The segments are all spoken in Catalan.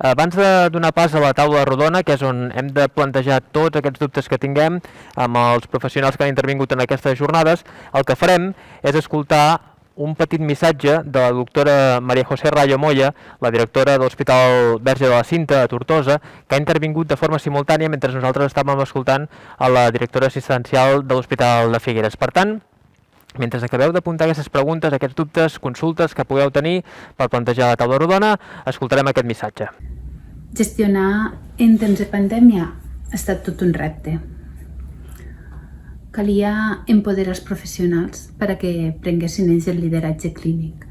Abans de donar pas a la taula rodona, que és on hem de plantejar tots aquests dubtes que tinguem amb els professionals que han intervingut en aquestes jornades, el que farem és escoltar un petit missatge de la doctora María José Rayo Moya, la directora de l'Hospital Verge de la Cinta a Tortosa, que ha intervingut de forma simultània mentre nosaltres estàvem escoltant a la directora assistencial de l'Hospital de Figueres. Per tant, mentre acabeu d'apuntar aquestes preguntes, aquests dubtes, consultes que pugueu tenir per plantejar la taula rodona, escoltarem aquest missatge. Gestionar en temps de pandèmia ha estat tot un repte. Calia empoderar els professionals perquè prenguessin ells el lideratge clínic.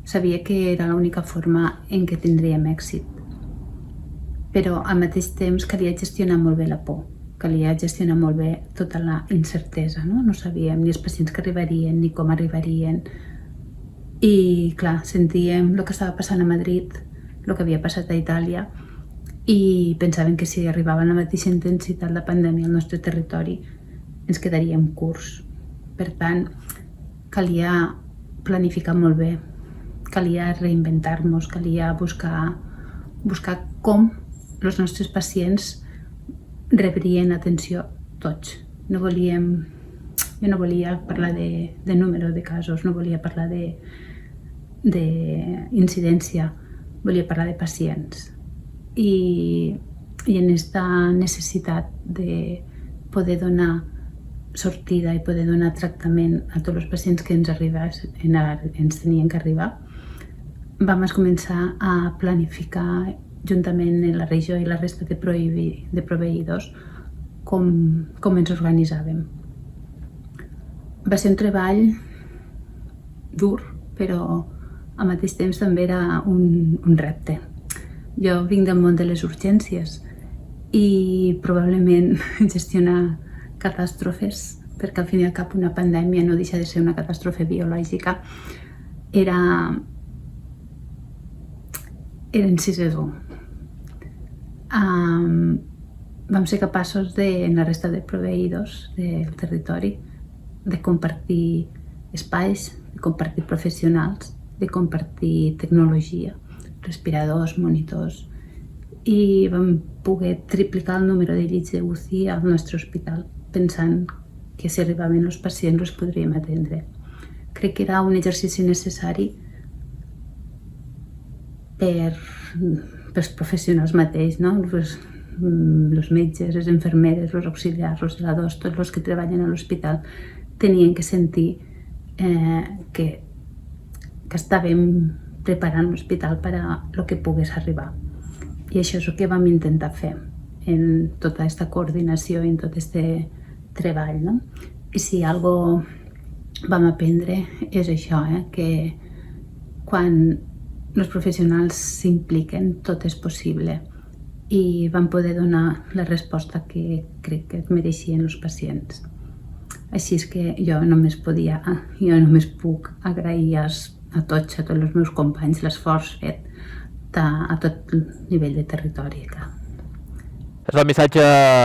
Sabia que era l'única forma en què tindríem èxit. Però al mateix temps calia gestionar molt bé la por. Calia gestionar molt bé tota la incertesa, no? No sabíem ni els pacients que arribarien, ni com arribarien. I, clar, sentíem el que estava passant a Madrid, el que havia passat a Itàlia, i pensaven que si arribava la mateixa intensitat la pandèmia al nostre territori, ens quedaríem curts. Per tant, calia planificar molt bé, calia reinventar-nos, calia buscar com els nostres pacients rebrien atenció tots. Jo no volia parlar de número de casos, no volia parlar d'incidència, volia parlar de pacients. I en aquesta necessitat de poder donar sortida i poder donar tractament a tots els pacients que ens tenien que arribar, vam començar a planificar juntament en la regió i la resta de proveïdors com ens organitzàvem. Va ser un treball dur, però al mateix temps també era un repte. Jo vinc del món de les urgències i probablement gestionar catàstrofes, perquè al fin i al cap una pandèmia no deixa de ser una catàstrofe biològica, eren 6-1. Vam ser capaços en la resta de proveïdors del territori de compartir espais, de compartir professionals, de compartir tecnologia, respiradors, monitors, i vam poder triplicar el número de llits de UCI al nostre hospital, pensant que si arribaven els pacients els podríem atendre. Crec que era un exercici necessari pels professionals mateix, no? Els metges, les infermeres, els auxiliars, els zeladors, tots els que treballen a l'hospital tenien que sentir que estàvem preparant l'hospital per a el que pogués arribar. I això és el que vam intentar fer en tota aquesta coordinació i en tot aquest treball, no? I si alguna cosa vam aprendre és això, que quan els professionals s'impliquen tot és possible, i van poder donar la resposta que crec que mereixien els pacients. Així és que jo només puc agrair a tots els meus companys l'esforç fet a tot nivell de territori. És el missatge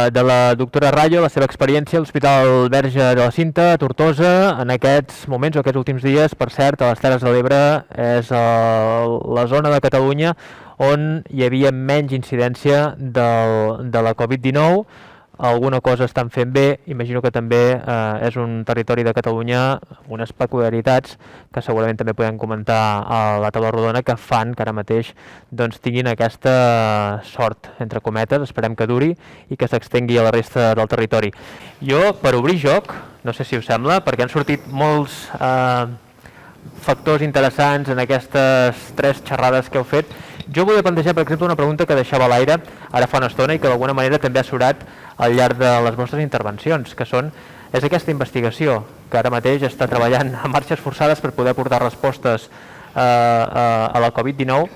de la doctora Rayo, la seva experiència a l'Hospital Verge de la Cinta, a Tortosa, en aquests moments o aquests últims dies. Per cert, a les Terres de l'Ebre és la zona de Catalunya on hi havia menys incidència de la Covid-19. Alguna cosa estan fent bé, imagino que també és un territori de Catalunya amb unes peculiaritats que segurament també podem comentar a la taula rodona que fan que ara mateix tinguin aquesta sort, entre cometes, esperem que duri i que s'extengui a la resta del territori. Jo, per obrir joc, no sé si us sembla, perquè han sortit molts factors interessants en aquestes 3 xerrades que heu fet, jo volia plantejar, per exemple, una pregunta que deixava a l'aire ara fa una estona i que d'alguna manera també ha surat al llarg de les vostres intervencions, que és aquesta investigació que ara mateix està treballant a marxes forçades per poder portar respostes a la Covid-19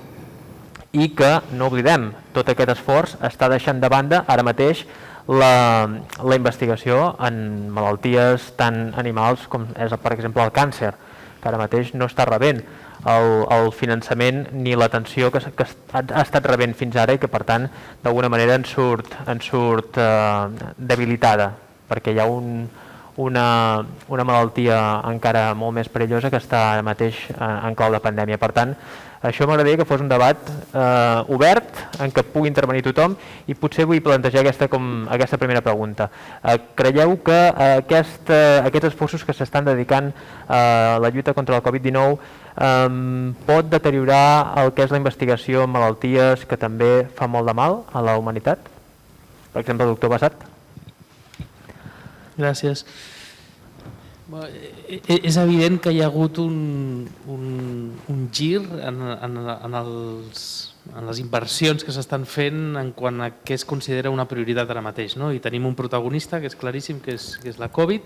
i que, no oblidem, tot aquest esforç està deixant de banda ara mateix la investigació en malalties tan animals com és, per exemple, el càncer, que ara mateix no està rebent el finançament ni l'atenció que ha estat rebent fins ara i que, per tant, d'alguna manera en surt debilitada, perquè hi ha una malaltia encara molt més perillosa que està ara mateix en clau de pandèmia. Per tant, Això m'agradaria que fos un debat obert, en què pugui intervenir tothom, i potser vull plantejar aquesta primera pregunta. Creieu que aquests esforços que s'estan dedicant a la lluita contra la Covid-19 pot deteriorar el que és la investigació en malalties que també fa molt de mal a la humanitat? Per exemple, el doctor Bassat. Gràcies. És evident que hi ha hagut un gir en les inversions que s'estan fent en quant a què es considera una prioritat ara mateix. I tenim un protagonista que és claríssim, que és la Covid,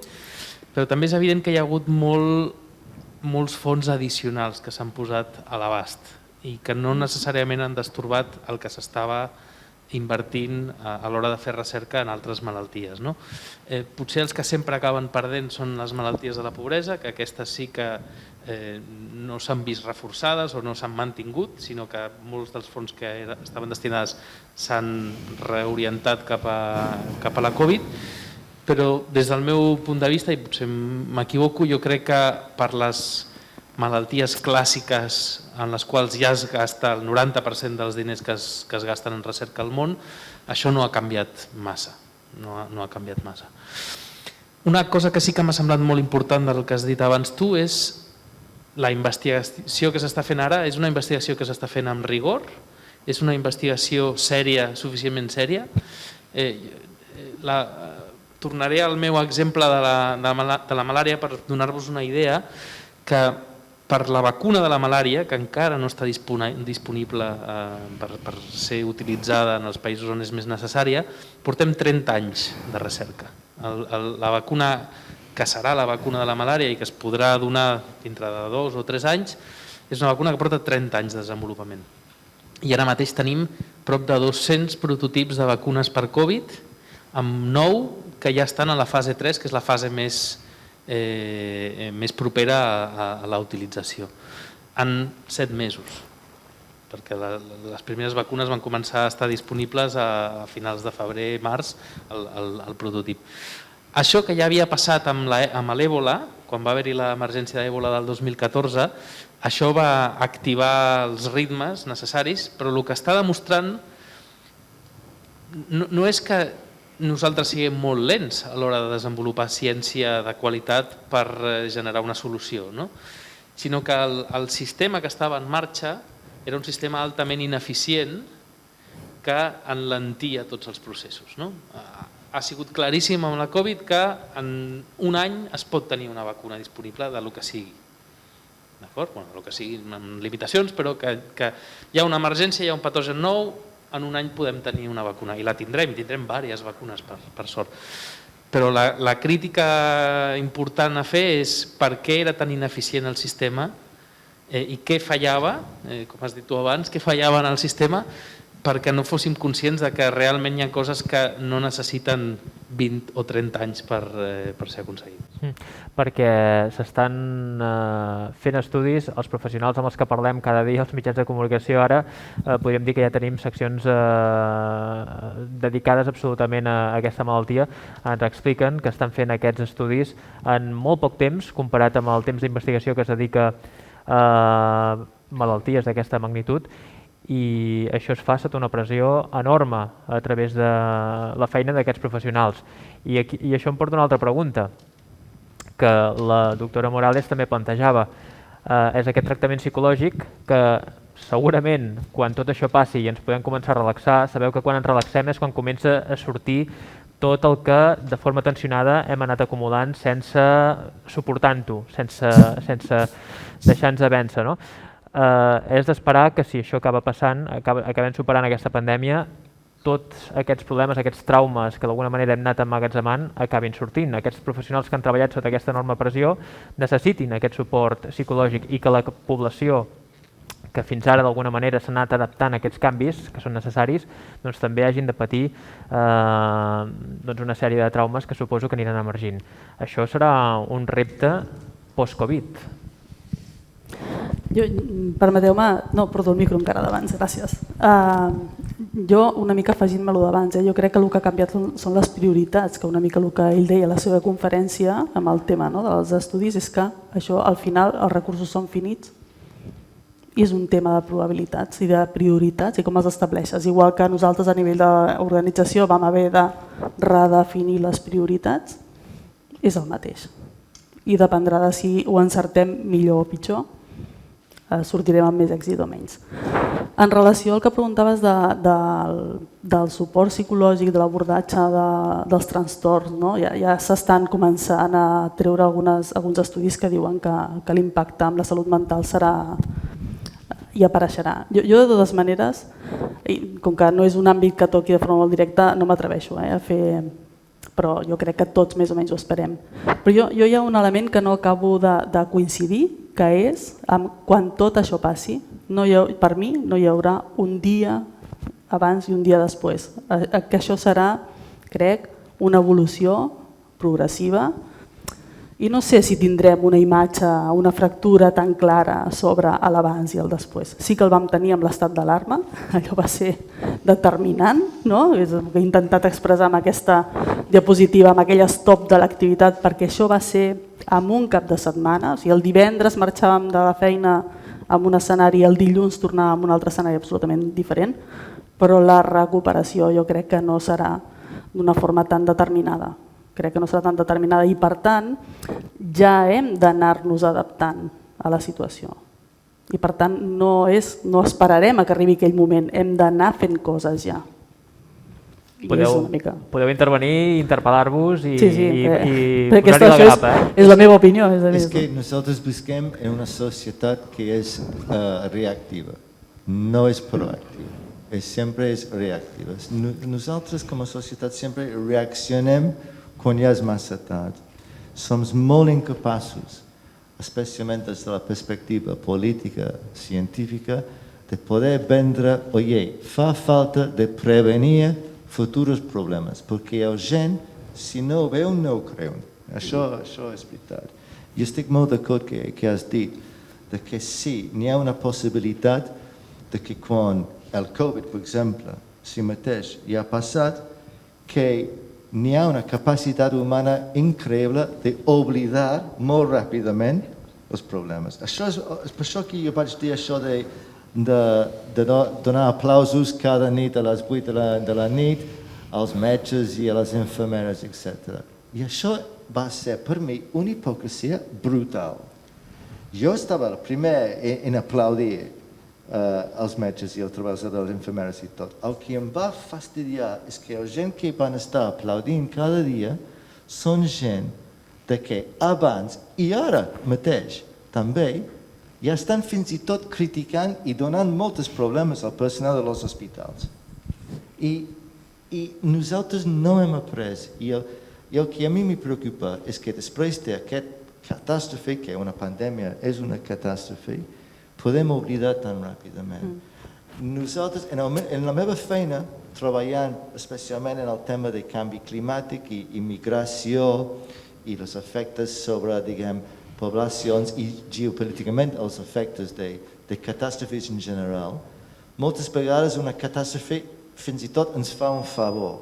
però també és evident que hi ha hagut molts fons addicionals que s'han posat a l'abast i que no necessàriament han destorbat el que s'estava invertint a l'hora de fer recerca en altres malalties. Potser els que sempre acaben perdent són les malalties de la pobresa, que aquestes sí que no s'han vist reforçades o no s'han mantingut, sinó que molts dels fons que estaven destinats s'han reorientat cap a la Covid. Però des del meu punt de vista, i potser m'equivoco, jo crec que per les malalties clàssiques en les quals ja es gasta el 90% dels diners que es gasten en recerca al món, això no ha canviat massa. No ha canviat massa. Una cosa que sí que m'ha semblat molt important del que has dit abans tu és la investigació que s'està fent ara. És una investigació que s'està fent amb rigor, és una investigació sèria, suficientment sèria. Tornaré al meu exemple de la malària per donar-vos una idea que per la vacuna de la malària, que encara no està disponible per ser utilitzada en els països on és més necessària, portem 30 anys de recerca. La vacuna que serà la vacuna de la malària i que es podrà donar dintre de 2 o 3 anys és una vacuna que porta 30 anys de desenvolupament. I ara mateix tenim prop de 200 prototips de vacunes per Covid, amb 9 que ja estan a la fase 3, que és la fase més propera a la utilització. En 7 mesos, perquè les primeres vacunes van començar a estar disponibles a finals de febrer, març, el prototip. Això que ja havia passat amb l'èbola, quan va haver-hi l'emergència d'èbola del 2014, això va activar els ritmes necessaris, però el que està demostrant no és que nosaltres siguem molt lents a l'hora de desenvolupar ciència de qualitat per generar una solució, sinó que el sistema que estava en marxa era un sistema altament ineficient que enlentia tots els processos. Ha sigut claríssim amb la Covid que en un any es pot tenir una vacuna disponible de lo que sigui. Del que sigui amb limitacions, però que hi ha una emergència, hi ha un patogen nou, en un any podem tenir una vacuna i la tindrem, i tindrem diverses vacunes per sort. Però la crítica important a fer és per què era tan ineficient el sistema i què fallava, com has dit tu abans, què fallava en el sistema perquè no fóssim conscients que realment hi ha coses que no necessiten 20 o 30 anys per ser aconseguides. Perquè s'estan fent estudis, els professionals amb els que parlem cada dia als mitjans de comunicació ara, podríem dir que ja tenim seccions dedicades absolutament a aquesta malaltia, ens expliquen que estan fent aquests estudis en molt poc temps, comparat amb el temps d'investigació que es dedica a malalties d'aquesta magnitud, i això es fa sota una pressió enorme a través de la feina d'aquests professionals. I això em porta una altra pregunta, que la doctora Morales també plantejava. És aquest tractament psicològic que segurament quan tot això passi i ens podem començar a relaxar, sabeu que quan ens relaxem és quan comença a sortir tot el que de forma tensionada hem anat acumulant sense suportant-ho, sense deixar-nos vèncer, és d'esperar que si això acaba passant, acabem superant aquesta pandèmia, tots aquests problemes, aquests traumes que d'alguna manera hem anat emmagatzemant acabin sortint. Aquests professionals que han treballat sota aquesta enorme pressió necessitin aquest suport psicològic i que la població que fins ara d'alguna manera s'ha anat adaptant a aquests canvis que són necessaris, doncs també hagin de patir una sèrie de traumes que suposo que aniran emergint. Això serà un repte post-Covid. Permeteu-me... No, perdó, el micro encara d'abans, gràcies. Jo una mica afegint-me-lo d'abans, jo crec que el que ha canviat són les prioritats, que una mica el que ell deia a la seva conferència amb el tema dels estudis és que això al final els recursos són finits I és un tema de probabilitats i de prioritats i com els estableixes. Igual que nosaltres a nivell d'organització vam haver de redefinir les prioritats, és el mateix. I dependrà de si ho encertem millor o pitjor, sortirem amb més èxit o menys. En relació al que preguntaves del suport psicològic, de l'abordatge dels trastorns, no? Ja s'estan començant a treure alguns estudis que diuen que l'impacte amb la salut mental hi apareixerà. Jo de totes maneres, com que no és un àmbit que toqui de forma molt directa, no m'atreveixo a fer, però jo crec que tots més o menys ho esperem. Però jo hi ha un element que no acabo de coincidir, que és quan tot això passi, per mi no hi haurà un dia abans i un dia després. Que això serà, crec, una evolució progressiva i no sé si tindrem una imatge, una fractura tan clara sobre l'abans i el després. Sí que el vam tenir amb l'estat d'alarma, allò va ser determinant, no? És el que he intentat expressar amb aquesta diapositiva, amb aquell stop de l'activitat, perquè això va ser en un cap de setmana, o sigui, el divendres marxàvem de la feina amb un escenari i el dilluns tornàvem amb un altre escenari absolutament diferent, però la recuperació jo crec que no serà d'una forma tan determinada. Crec que no serà tan determinada i, per tant, ja hem d'anar-nos adaptant a la situació. I, per tant, no esperarem a que arribi aquell moment, hem d'anar fent coses ja. Podeu intervenir, interpel·lar-vos i posar-hi la grapa. És la meva opinió. És que nosaltres visquem en una societat que és reactiva, no és proactiva. Sempre és reactiva. Nosaltres com a societat sempre reaccionem quan ja és massa tard. Som molt incapaços, especialment des de la perspectiva política, científica, de poder vendre, fa falta de prevenir futurs problemes, perquè hi ha gent, si no ho veuen, no ho creuen. Això és veritat. I estic molt d'acord que has dit que sí, n'hi ha una possibilitat de que quan el Covid, per exemple, si mateix ja ha passat, que n'hi ha una capacitat humana increïble d'oblidar molt ràpidament els problemes. És per això que jo vaig dir això de donar aplausos cada nit a les 8 de la nit als metges i a les infermeres, etc. I això va ser per mi una hipocresia brutal. Jo estava el primer en aplaudir els metges i els treballadors de les infermeres i tot. El que em va fastidiar és que la gent que van estar aplaudint cada dia són gent que abans i ara mateix també ja estan fins i tot criticant i donant molts problemes al personal dels hospitals. I nosaltres no hem après. I el que a mi me preocupa és que després d'aquesta catàstrofe, que una pandèmia és una catàstrofe, podem oblidar tan ràpidament. Nosaltres, en la meva feina, treballant especialment en el tema de canvi climàtic i migració i els efectes sobre, diguem, poblacions i geopolíticament els efectes de catàstrofes en general, moltes vegades una catàstrofe fins i tot ens fa un favor.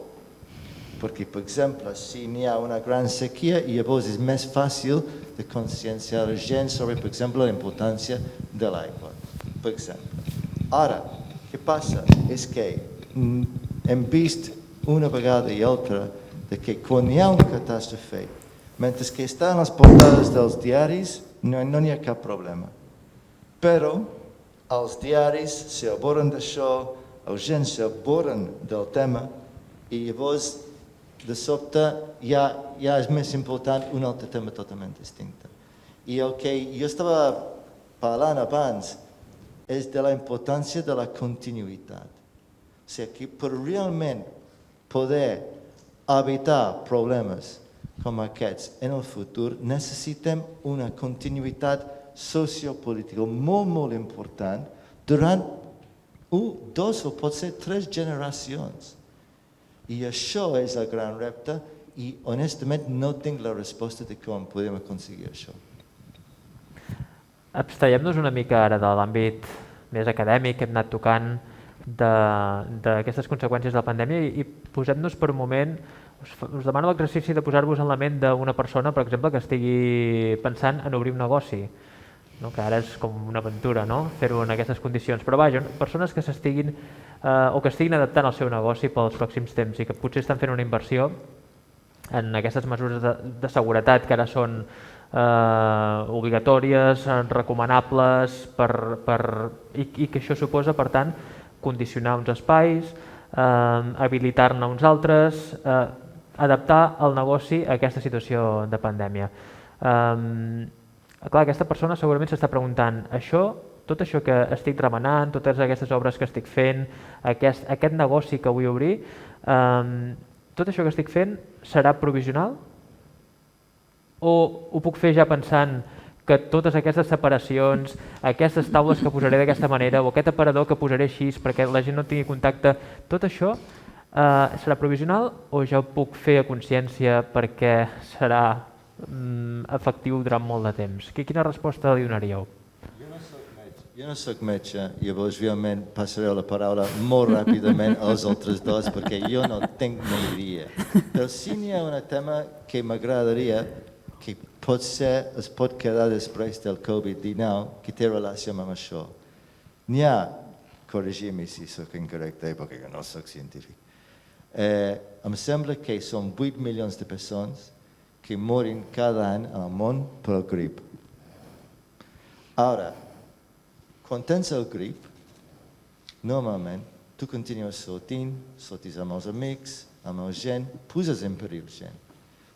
Perquè, per exemple, si n'hi ha una gran sequia, llavors és més fàcil de conscienciar la gent sobre, per exemple, la importància de l'aigua. Per exemple. Ara, què passa? És que hem vist una vegada i altra que quan hi ha una catàstrofe, mentre que està en les portades dels diaris, no n'hi ha cap problema. Però els diaris s'aboren d'això, la gent s'aboren del tema i llavors de sobte ja és més important un altre tema totalment distinct. I el que jo estava parlant abans és de la importància de la continuïtat. O sigui, que per realment poder evitar problemes com aquests en el futur necessitem una continuïtat sociopolítica molt, molt important durant 1, 2 o potser 3 generacions. I això és el gran repte i honestament no tinc la resposta de com podem aconseguir això. Abstraiem-nos una mica ara de l'àmbit més acadèmic que hem anat tocant d'aquestes conseqüències de la pandèmia i posem-nos per un moment, us demano l'exercici de posar-vos en la ment d'una persona, per exemple, que estigui pensant en obrir un negoci. no? Que ara és com una aventura, no? Fer-ho en aquestes condicions, però vaja, persones que s'estiguin o que estiguin adaptant el seu negoci pels pròxims temps i que potser estan fent una inversió en aquestes mesures de seguretat que ara són obligatòries, recomanables i que això suposa, per tant, condicionar uns espais, habilitar-ne uns altres, adaptar el negoci a aquesta situació de pandèmia. Clar, aquesta persona segurament s'està preguntant tot això que estic remenant, totes aquestes obres que estic fent, aquest negoci que vull obrir, tot això que estic fent serà provisional? O ho puc fer ja pensant que totes aquestes separacions, aquestes taules que posaré d'aquesta manera o aquest aparador que posaré així perquè la gent no tingui contacte, tot això serà provisional o ja ho puc fer a consciència perquè serà efectiu durant molt de temps? Quina resposta li donaríeu? Jo no soc metge, llavors realment passaré la paraula molt ràpidament als altres dos perquè jo no tinc ni idea. Però sí n'hi ha un tema que m'agradaria que potser es pot quedar després del Covid-19 que té relació amb això. N'hi ha, corregir-me si soc incorrecte perquè no soc científic, em sembla que són 8 milions de persones que moren cada any al món per grip. Ara, quan tens el grip, normalment tu continues sortint, sortis amb els amics, amb el gent, poses en perill gent.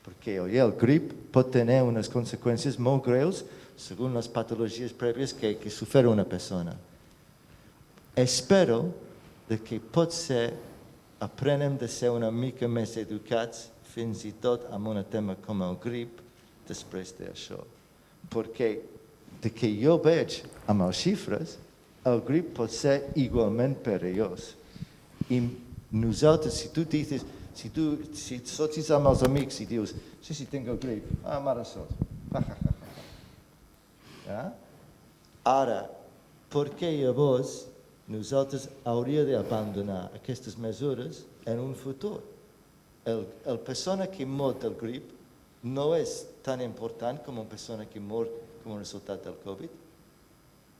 Perquè el grip pot tenir unes conseqüències molt greus segons les patologies prèvies que sofre una persona. Espero que potser aprenem de ser una mica més educats fins i tot amb un tema com el grip després d'això. Perquè de que jo veig amb les xifres, el grip pot ser igualment perillós. I nosaltres, si tu dius, si sortis amb els amics i dius, sí, tinc el grip, mare sort. Ara, per què llavors nosaltres hauríem d'abandonar aquestes mesures en un futur? La persona que mor del grip no és tan important com una persona que mor com a resultat del Covid?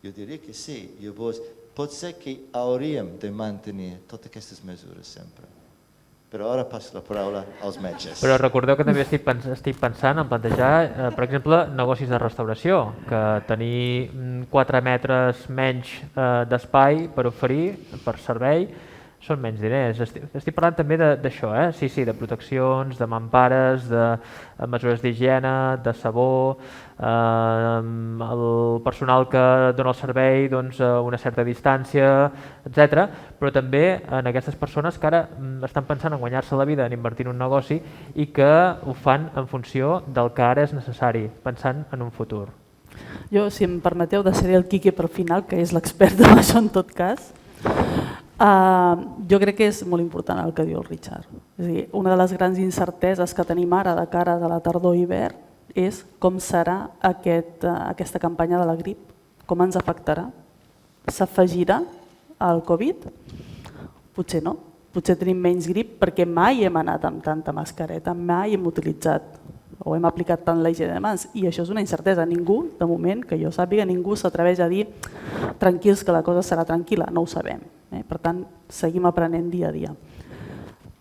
Jo diria que sí. Llavors, pot ser que hauríem de mantenir totes aquestes mesures sempre. Però ara passo la paraula als metges. Però recordeu que també estic pensant en plantejar, per exemple, negocis de restauració, que tenir 4 metres menys d'espai per oferir, per servei, són menys diners. Estic parlant també d'això, sí, de proteccions, de mampares, de mesures d'higiene, de sabó, el personal que dona el servei una certa distància, etc. Però també en aquestes persones que ara estan pensant en guanyar-se la vida en invertir en un negoci i que ho fan en funció del que ara és necessari, pensant en un futur. Jo, si em permeteu, deixaré el Quique per final, que és l'expert en això en tot cas. Jo crec que és molt important el que diu el Richard. És a dir, una de les grans incerteses que tenim ara de cara de la tardor-hivern és com serà aquesta campanya de la grip, com ens afectarà. S'afegirà al Covid? Potser no. Potser tenim menys grip perquè mai hem anat amb tanta mascareta, mai hem utilitzat o hem aplicat tant la higiene de mans i això és una incertesa. Ningú, de moment, que jo sàpiga, ningú s'atreveix a dir tranquils que la cosa serà tranquil·la, no ho sabem. Per tant, seguim aprenent dia a dia.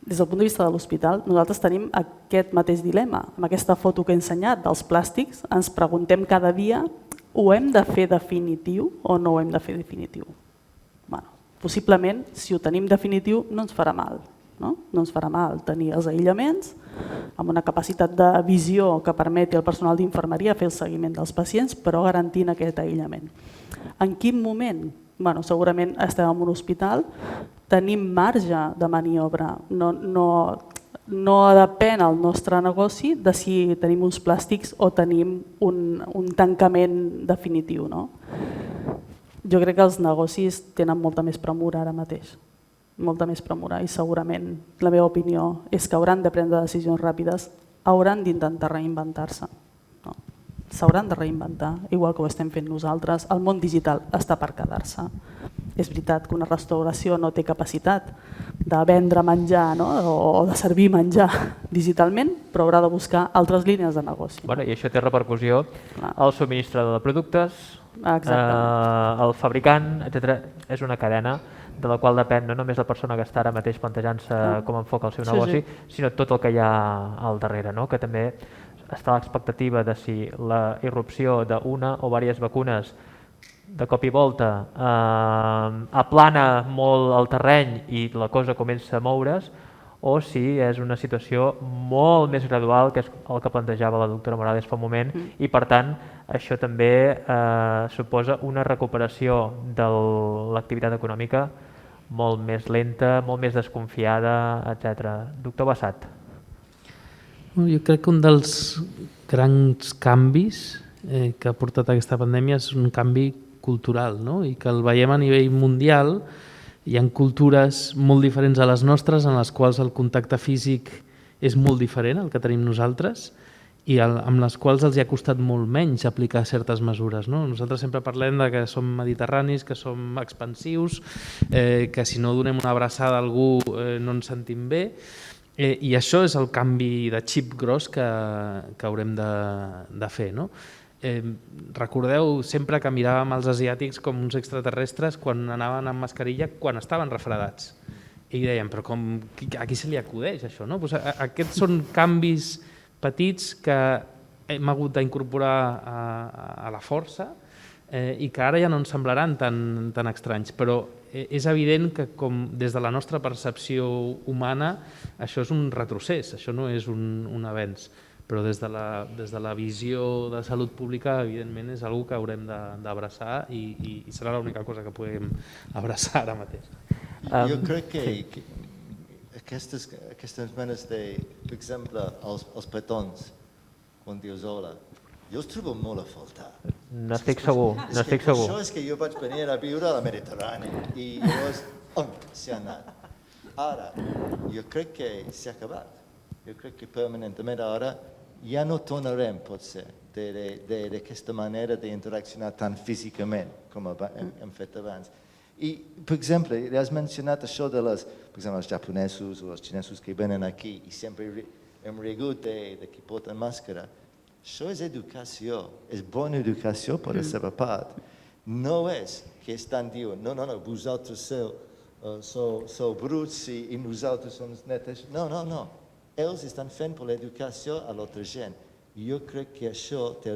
Des del punt de vista de l'hospital, nosaltres tenim aquest mateix dilema. Amb aquesta foto que he ensenyat dels plàstics, ens preguntem cada dia ho hem de fer definitiu o no ho hem de fer definitiu. Possiblement, si ho tenim definitiu, no ens farà mal. No ens farà mal tenir els aïllaments amb una capacitat de visió que permeti al personal d'infermeria fer el seguiment dels pacients, però garantint aquest aïllament. En quin moment? Segurament estem en un hospital, tenim marge de maniobra, no depèn el nostre negoci de si tenim uns plàstics o tenim un tancament definitiu. Jo crec que els negocis tenen molta més premura ara mateix, molta més premura, i segurament la meva opinió és que hauran de prendre decisions ràpides, hauran d'intentar reinventar-se. S'hauran de reinventar, igual que ho estem fent nosaltres. El món digital està per quedar-se. És veritat que una restauració no té capacitat de vendre menjar o de servir menjar digitalment, però haurà de buscar altres línies de negoci. I això té repercussió al subministrador de productes, Exactament. el fabricant, etc. És una cadena de la qual depèn no només la persona que està ara mateix plantejant-se com enfoca el seu negoci, sinó tot el que hi ha al darrere, no? Que també està a l'expectativa de si la irrupció d'una o diverses vacunes de cop i volta aplana molt el terreny i la cosa comença a moure's, o si és una situació molt més gradual, que és el que plantejava la doctora Morales fa un moment, i per tant això també suposa una recuperació de l'activitat econòmica molt més lenta, molt més desconfiada, etc. Doctor Bassat. Jo crec que un dels grans canvis que ha portat aquesta pandèmia és un canvi cultural, no? I que el veiem a nivell mundial. Hi ha cultures molt diferents a les nostres, en les quals el contacte físic és molt diferent al que tenim nosaltres i amb les quals els hi ha costat molt menys aplicar certes mesures. No? Nosaltres sempre parlem de que som mediterranis, que som expansius, que si no donem una abraçada a algú no ens sentim bé, i això és el canvi de xip gros que haurem de fer. No? Recordeu sempre que miràvem els asiàtics com uns extraterrestres quan anaven amb mascarilla quan estaven refredats. I dèiem, però a qui se li acudeix això? No? Pues aquests són canvis petits que hem hagut d'incorporar a la força i que ara ja no ens semblaran tan estranys, però és evident que des de la nostra percepció humana això és un retrocés, això no és un avenç. Però des de la visió de salut pública, evidentment, és una que haurem d'abraçar i serà l'única cosa que podem abraçar ara mateix. Jo crec que aquestes menes de, per exemple, els petons, quan dius hola, jo els trobo molt a faltar. N'estic segur, n'estic segur. Això és que jo vaig venir a viure a la Mediterrani i llavors, s'ha anat. Ara, jo crec que s'ha acabat. Jo crec que permanentment ara ja no tornarem, potser, d'aquesta manera d'interaccionar tan físicament com hem fet abans. I, per exemple, has mencionat això de els japonesos o els xinesos que venen aquí i sempre hem rigut de qui porten màscara. Això és educació, és bona educació per la seva part. No és que estan dient, no, vosaltres sou bruts i nosaltres som netes. No. Ells estan fent per l'educació a l'altra gent. Jo crec que això té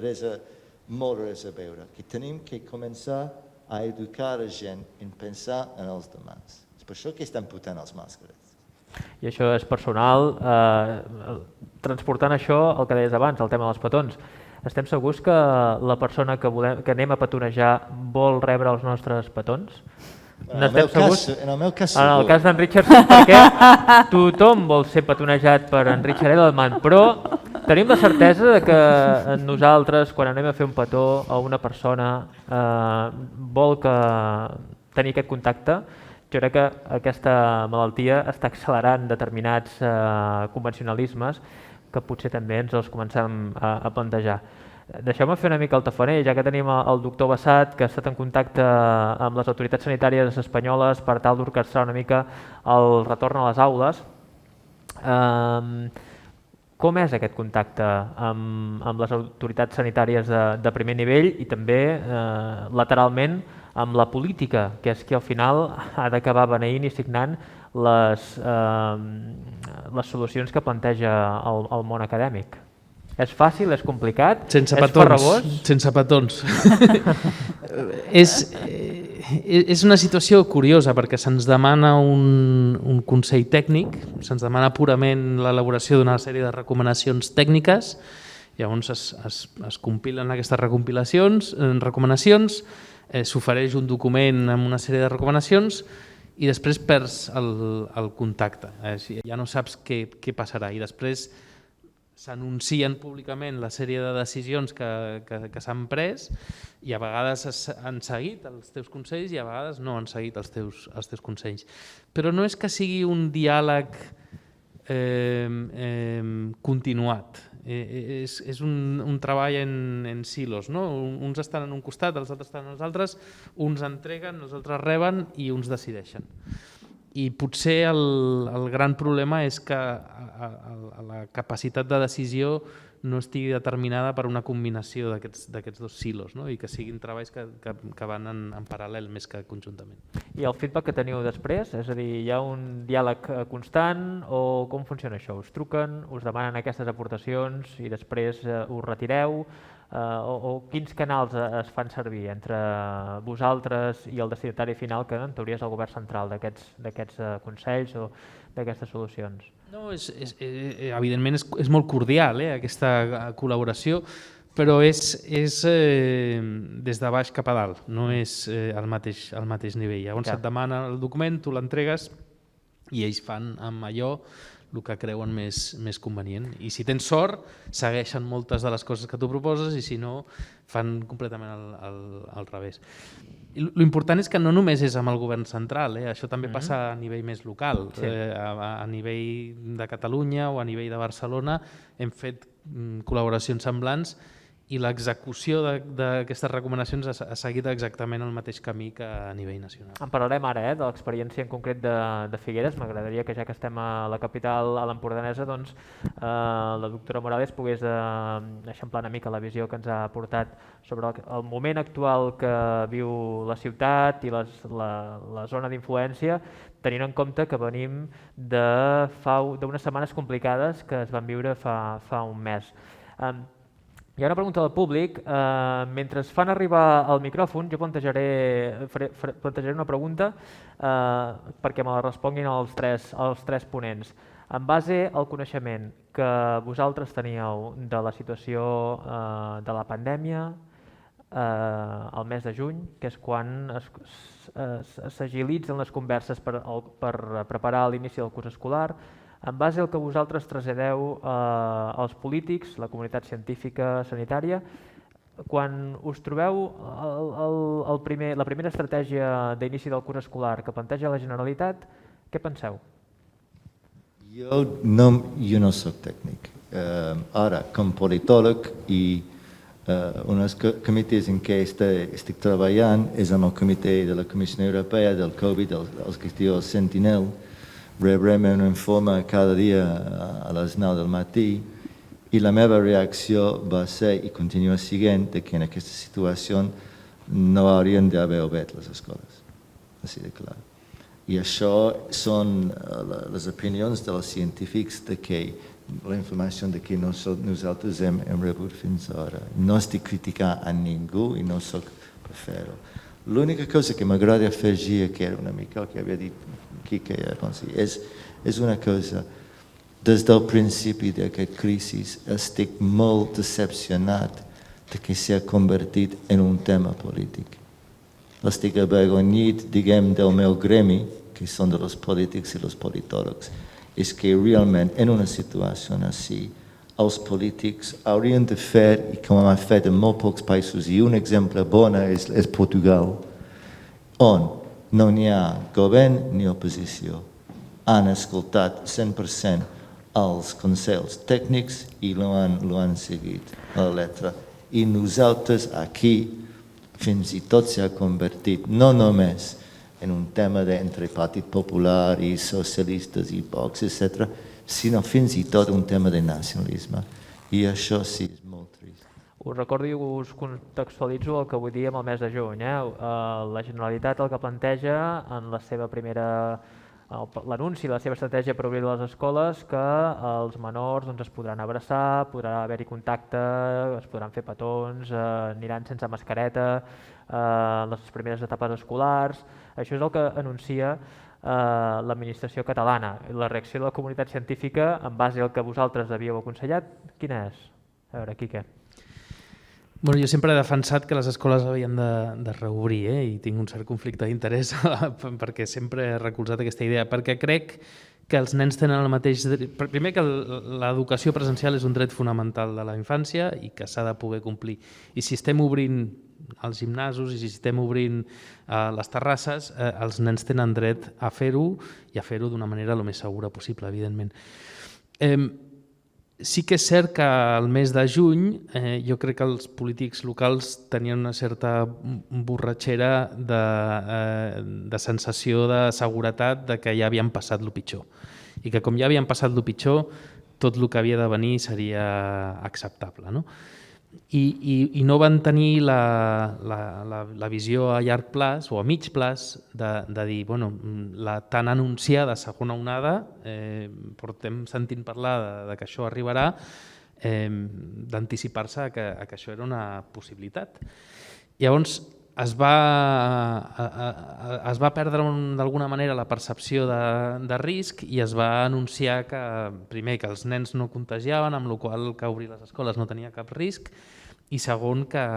molt res a veure, que tenim que començar a educar la gent en pensar en els demás. És per això que estan portant els màscares. I això és personal. Transportant això, el que deies abans, el tema dels petons, estem segurs que la persona que anem a petonejar vol rebre els nostres petons? En el meu cas, en el cas d'en Richardson, perquè tothom vol ser petonejat per en Richard Edelman, però tenim la certesa de que nosaltres, quan anem a fer un petó a una persona, vol tenir aquest contacte. Jo crec que aquesta malaltia està accelerant determinats convencionalismes que potser també ens els comencem a plantejar. Deixeu-me fer una mica el tafaner, ja que tenim el doctor Bassat, que ha estat en contacte amb les autoritats sanitàries espanyoles per tal d'orquestrar una mica el retorn a les aules. Com és aquest contacte amb les autoritats sanitàries de primer nivell i també lateralment amb la política, que és qui al final ha d'acabar beneint i signant les solucions que planteja el món acadèmic? És fàcil, és complicat, és farragós? Sense petons. És una situació curiosa perquè se'ns demana un consell tècnic, se'ns demana purament l'elaboració d'una sèrie de recomanacions tècniques, llavors es compilen aquestes recomanacions, s'ofereix un document amb una sèrie de recomanacions i després perds el contacte. Ja no saps què passarà i després s'anuncien públicament la sèrie de decisions que s'han pres i a vegades han seguit els teus consells i a vegades no han seguit els teus consells. Però no és que sigui un diàleg continuat, és un treball en silos, no? Uns estan en un costat, els altres estan en els altres, uns entreguen, els altres reben i uns decideixen. I potser el gran problema és que la capacitat de decisió no estigui determinada per una combinació d'aquests dos silos, no? I que siguin treballs que van en paral·lel més que conjuntament. I el feedback que teniu després? És a dir, hi ha un diàleg constant o com funciona això? Us truquen, us demanen aquestes aportacions i després us retireu? O quins canals es fan servir entre vosaltres i el destinatari final, que en teoria és el govern central, d'aquests consells o d'aquestes solucions? No, evidentment és molt cordial aquesta col·laboració, però és des de baix cap a dalt, no és al mateix nivell. Llavors et demana el document, tu l'entregues i ells fan amb allò el que creuen més convenient. I si tens sort, segueixen moltes de les coses que tu proposes i si no, fan completament al revés. L'important és que no només és amb el govern central, això també passa a nivell més local. A nivell de Catalunya o a nivell de Barcelona hem fet col·laboracions semblants i l'execució d'aquestes recomanacions ha seguit exactament el mateix camí que a nivell nacional. En parlarem ara de l'experiència en concret de Figueres. M'agradaria que ja que estem a la capital, a l'Empordanesa, doncs la doctora Morales pogués eixamplar una mica la visió que ens ha portat sobre el moment actual que viu la ciutat i la zona d'influència, tenint en compte que venim d'unes setmanes complicades que es van viure fa un mes. Hi ha una pregunta del públic. Mentre es fan arribar el micròfon, jo plantejaré una pregunta perquè me la responguin els tres ponents. En base al coneixement que vosaltres teníeu de la situació de la pandèmia al mes de juny, que és quan s'agilitzen les converses per preparar l'inici del curs escolar, en base al que vosaltres traslladeu als polítics, la comunitat científica, sanitària, quan us trobeu la primera estratègia d'inici del curs escolar que planteja la Generalitat, què penseu? Jo no soc tècnic. Ara, com politòleg i un dels comitès en què estic treballant és amb el comitè de la Comissió Europea del Covid, els que es diu el Sentinel. Rebrem un informe cada dia a les 9 del matí i la meva reacció va ser i continua sent que en aquesta situació no haurien d'haver obert les escoles. Així de clar. I això són les opinions dels científics de que la informació que nosaltres hem rebut fins ara. No estic criticant a ningú i no soc per fer-ho. L'única cosa que m'agrada afegir, que era una mica el que havia dit Quique, és una cosa. Des del principi d'aquesta crisi estic molt decepcionat de que s'ha convertit en un tema polític. Estic avergonyit, diguem, del meu gremi, que són dels polítics i els politòlegs, és que realment en una situació així els polítics haurien de fer, i com han fet en molt pocs països, i un exemple bon és Portugal, on no n'hi ha govern ni oposició. Han escoltat 100% els consells tècnics i lo han seguit a la letra. I nosaltres aquí fins i tot s'ha convertit no només en un tema entre Partit Popular i socialistes i Vox, etc., sinó fins i tot un tema de nacionalisme. I això sí és molt trist. Us recordo i us contextualitzo el que vull dir amb el mes de juny. La Generalitat el que planteja en la seva l'anunci de la seva estratègia per obrir les escoles, que els menors es podran abraçar, podrà haver-hi contacte, es podran fer petons, aniran sense mascareta, les primeres etapes escolars. Això és el que anuncia l'administració catalana. La reacció de la comunitat científica, en base al que vosaltres havíeu aconsellat, quina és? A veure, Quique. Jo sempre he defensat que les escoles havien de reobrir i tinc un cert conflicte d'interès perquè sempre he recolzat aquesta idea, perquè crec que els nens tenen el mateix... Primer que l'educació presencial és un dret fonamental de la infància i que s'ha de poder complir. I si estem obrint els gimnasos i si estem obrint les terrasses, els nens tenen dret a fer-ho i a fer-ho d'una manera el més segura possible, evidentment. Sí que és cert que al mes de juny jo crec que els polítics locals tenien una certa borratxera de sensació de seguretat de que ja havien passat el pitjor. I que com ja havien passat el pitjor, tot el que havia de venir seria acceptable, no? I no van tenir la visió a llarg plaç o a mig plaç de dir, bueno, la tan anunciada segona onada, portem sentint parlar de que això arribarà, d'anticipar-se a que això era una possibilitat. Llavors es va perdre d'alguna manera la percepció de risc i es va anunciar que, primer, que els nens no contagiaven, amb la qual cosa que obrir les escoles no tenia cap risc, i segon, que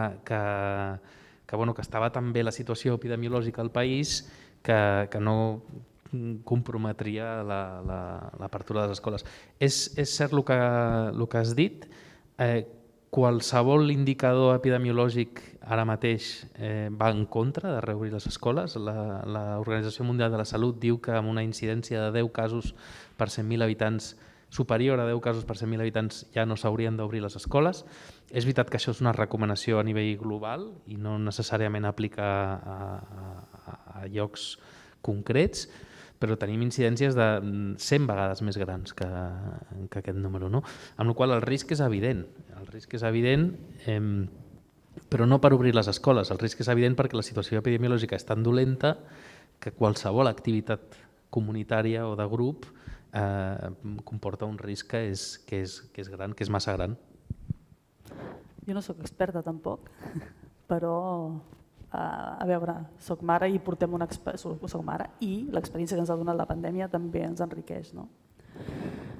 estava tan bé la situació epidemiològica al país que no comprometria l'apertura de les escoles. És cert el que has dit, qualsevol indicador epidemiològic ara mateix va en contra de reobrir les escoles. L'Organització Mundial de la Salut diu que amb una incidència de 10 casos per 100.000 habitants, superior a 10 casos per 100.000 habitants, ja no s'haurien d'obrir les escoles. És veritat que això és una recomanació a nivell global i no necessàriament aplica a llocs concrets, però tenim incidències de 100 vegades més grans que aquest número, no? Amb la qual cosa el risc és evident. El risc és evident, però no per obrir les escoles. El risc és evident perquè la situació epidemiològica és tan dolenta que qualsevol activitat comunitària o de grup comporta un risc que és gran, que és massa gran. Jo no sóc experta tampoc, però a veure, soc mare i portem soc mare i l'experiència que ens ha donat la pandèmia també ens enriqueix, no?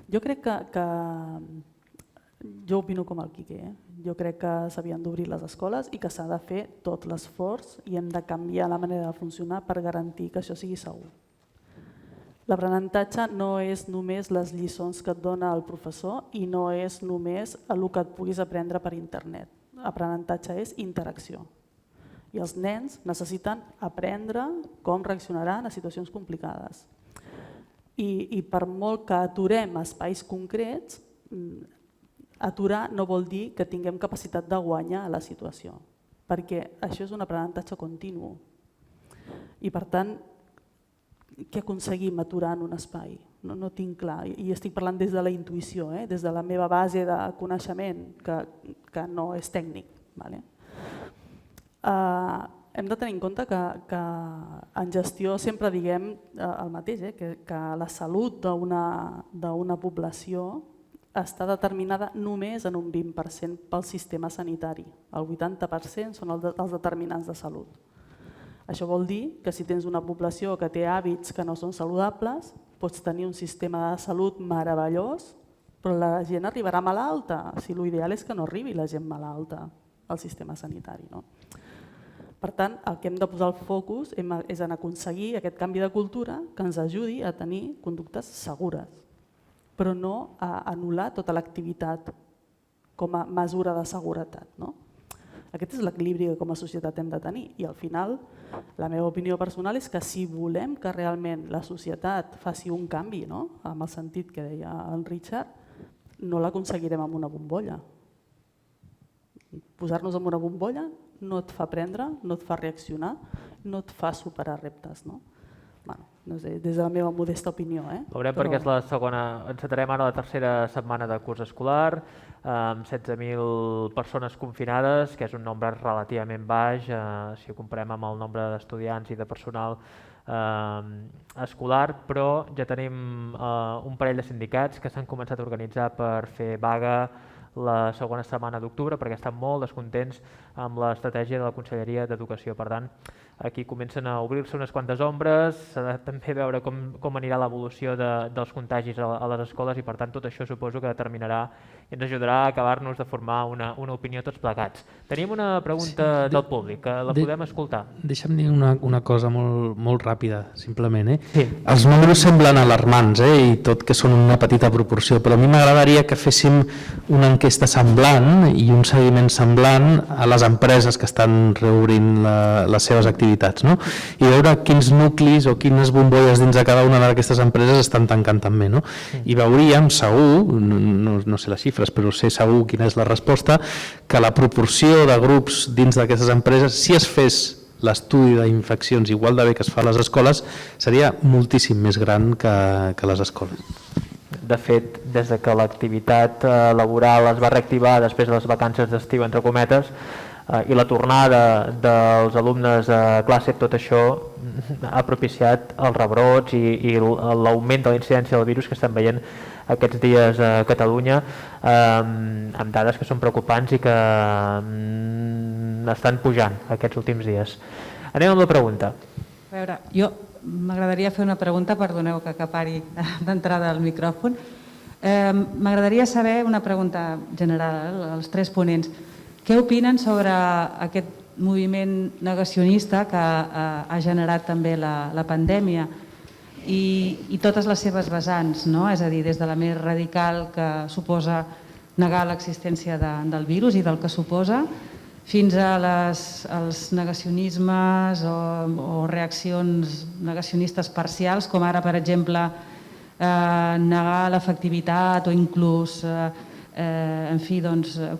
Jo crec que jo opino com el Quique, jo crec que s'havien d'obrir les escoles i que s'ha de fer tot l'esforç i hem de canviar la manera de funcionar per garantir que això sigui segur. L'aprenentatge no és només les lliçons que et dona el professor i no és només el que et puguis aprendre per internet. L'aprenentatge és interacció. I els nens necessiten aprendre com reaccionaran a situacions complicades. I per molt que aturem espais concrets, aturar no vol dir que tinguem capacitat de guanyar la situació, perquè això és un aprenentatge continu. I per tant, què aconseguim aturant un espai? No tinc clar, i estic parlant des de la intuïció, des de la meva base de coneixement, que no és tècnic. Hem de tenir en compte que en gestió sempre diguem el mateix, que la salut d'una població està determinada només en un 20% pel sistema sanitari. El 80% són els determinants de salut. Això vol dir que si tens una població que té hàbits que no són saludables, pots tenir un sistema de salut meravellós, però la gent arribarà malalta. Si l'ideal és que no arribi la gent malalta al sistema sanitari. Per tant, el que hem de posar el focus és en aconseguir aquest canvi de cultura que ens ajudi a tenir conductes segures, però no a anul·lar tota l'activitat com a mesura de seguretat. Aquest és l'equilibri que com a societat hem de tenir i al final la meva opinió personal és que si volem que realment la societat faci un canvi, amb el sentit que deia el Richard, no l'aconseguirem amb una bombolla. Posar-nos en una bombolla no et fa aprendre, no et fa reaccionar, no et fa superar reptes. No sé, des de la meva modesta opinió. Veurem perquè és la segona, encetarem ara la tercera setmana de curs escolar, amb 16.000 persones confinades, que és un nombre relativament baix, si ho comparem amb el nombre d'estudiants i de personal escolar, però ja tenim un parell de sindicats que s'han començat a organitzar per fer vaga la segona setmana d'octubre perquè estan molt descontents amb l'estratègia de la Conselleria d'Educació. Per tant, aquí comencen a obrir-se unes quantes ombres, s'ha de també veure com anirà l'evolució dels contagis a les escoles i per tant tot això suposo que determinarà i ens ajudarà a acabar-nos de formar una opinió tots plegats. Tenim una pregunta del públic, que la podem escoltar. Deixa'm dir una cosa molt ràpida, simplement. Sí. Els números semblen alarmants i tot que són una petita proporció, però a mi m'agradaria que féssim una enquesta semblant i un seguiment semblant a les empreses que estan reobrint les seves activitats, i veure quins nuclis o quines bombolles dins de cada una d'aquestes empreses estan tancant també. I veuríem segur, no sé les xifres, però sé segur quina és la resposta, que la proporció de grups dins d'aquestes empreses, si es fes l'estudi d'infeccions igual de bé que es fa a les escoles, seria moltíssim més gran que les escoles. De fet, des de que l'activitat laboral es va reactivar després de les vacances d'estiu, entre cometes, i la tornada dels alumnes a classe, tot això ha propiciat els rebrots i l'augment de la incidència del virus que estem veient aquests dies a Catalunya, amb dades que són preocupants i que estan pujant aquests últims dies. Anem amb la pregunta. A veure, jo m'agradaria fer una pregunta, perdoneu que acapari d'entrada al micròfon. M'agradaria saber una pregunta general als tres ponents. Què opinen sobre aquest moviment negacionista que ha generat també la pandèmia i totes les seves vessants, no? És a dir, des de la més radical que suposa negar l'existència del virus i del que suposa, fins als negacionismes o reaccions negacionistes parcials, com ara, per exemple, negar l'efectivitat o inclús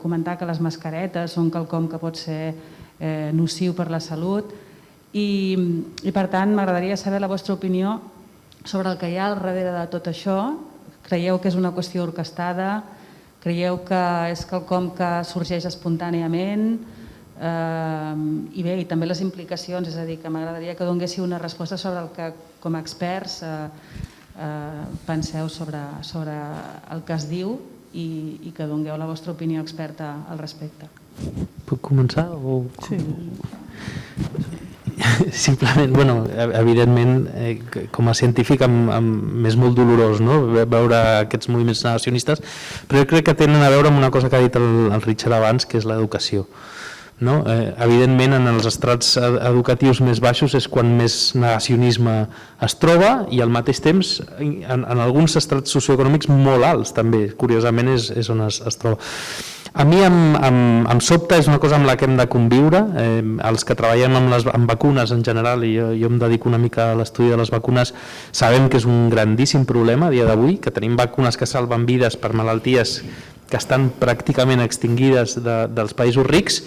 comentar que les mascaretes són quelcom que pot ser nociu per la salut i per tant m'agradaria saber la vostra opinió sobre el que hi ha al darrere de tot això. Creieu que és una qüestió orquestada? Creieu que és quelcom que sorgeix espontàniament? I bé, i també les implicacions, és a dir, que m'agradaria que donguéssiu una resposta sobre el que com a experts penseu sobre el que es diu i que dongueu la vostra opinió experta al respecte. Puc començar? Sí. Simplement, evidentment, com a científic m'és molt dolorós veure aquests moviments negacionistes, però jo crec que tenen a veure amb una cosa que ha dit el Richard abans, que és l'educació. Evidentment, en els estrats educatius més baixos és quan més negacionisme es troba i al mateix temps en alguns estrats socioeconòmics molt alts també, curiosament és on es troba. A mi em sobta, és una cosa amb la que hem de conviure, els que treballem amb vacunes en general, i jo em dedico una mica a l'estudi de les vacunes, sabem que és un grandíssim problema a dia d'avui, que tenim vacunes que salven vides per malalties que estan pràcticament extingides dels països rics,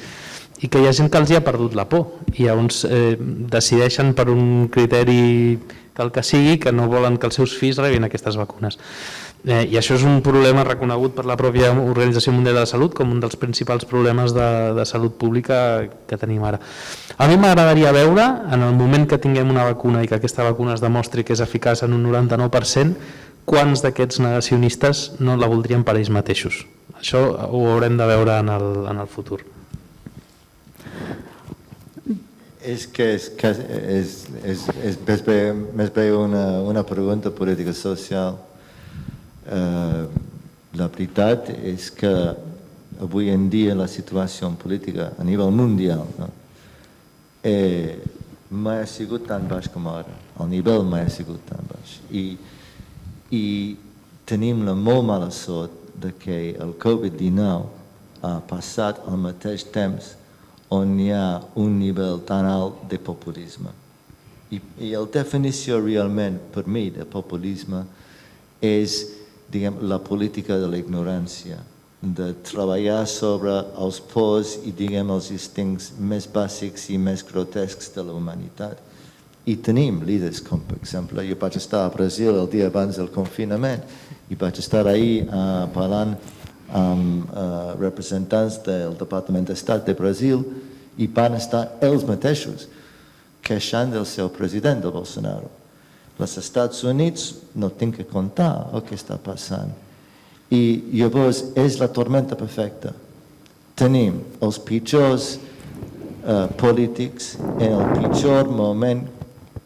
i que hi ha gent que els hi ha perdut la por i llavors decideixen per un criteri del que sigui que no volen que els seus fills rebin aquestes vacunes. I això és un problema reconegut per la pròpia Organització Mundial de la Salut com un dels principals problemes de salut pública que tenim ara. A mi m'agradaria veure, en el moment que tinguem una vacuna i que aquesta vacuna es demostri que és eficaç en un 99%, quants d'aquests negacionistes no la voldrien per ells mateixos. Això ho haurem de veure en el futur. És que més bé una pregunta política social. La veritat és que avui en dia la situació política a nivell mundial mai ha sigut tan baix com ara. El nivell mai ha sigut tan baix. I tenim la molt mala sort que el Covid-19 ha passat al mateix temps on hi ha un nivell tan alt de populisme. I la definició realment per mi de populisme és la política de la ignorància, de treballar sobre els pors i els instints més bàsics i més grotescs de la humanitat. I tenim líders com, per exemple, jo vaig estar a Brasil el dia abans del confinament i vaig estar ahir parlant amb representants del Departament d'Estat de Brasil i van estar ells mateixos queixant del seu president, del Bolsonaro. Els Estats Units no tinc que contar el que està passant. I llavors és la tormenta perfecta. Tenim els pitjors polítics en el pitjor moment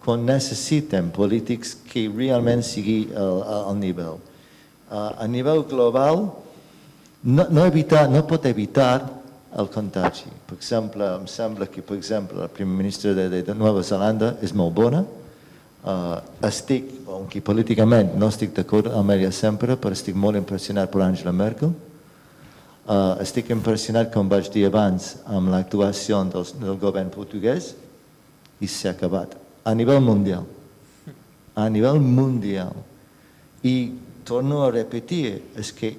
quan necessitem polítics que realment sigui al nivell. A nivell global, no pot evitar el contagi. Per exemple, em sembla que la primera ministra de Nova Zelanda és molt bona. Aunque políticament no estic d'acord amb ella sempre, però estic molt impressionat per Angela Merkel. Estic impressionat, com vaig dir abans, amb l'actuació del govern portuguès i s'ha acabat. A nivell mundial. A nivell mundial. I torno a repetir, és que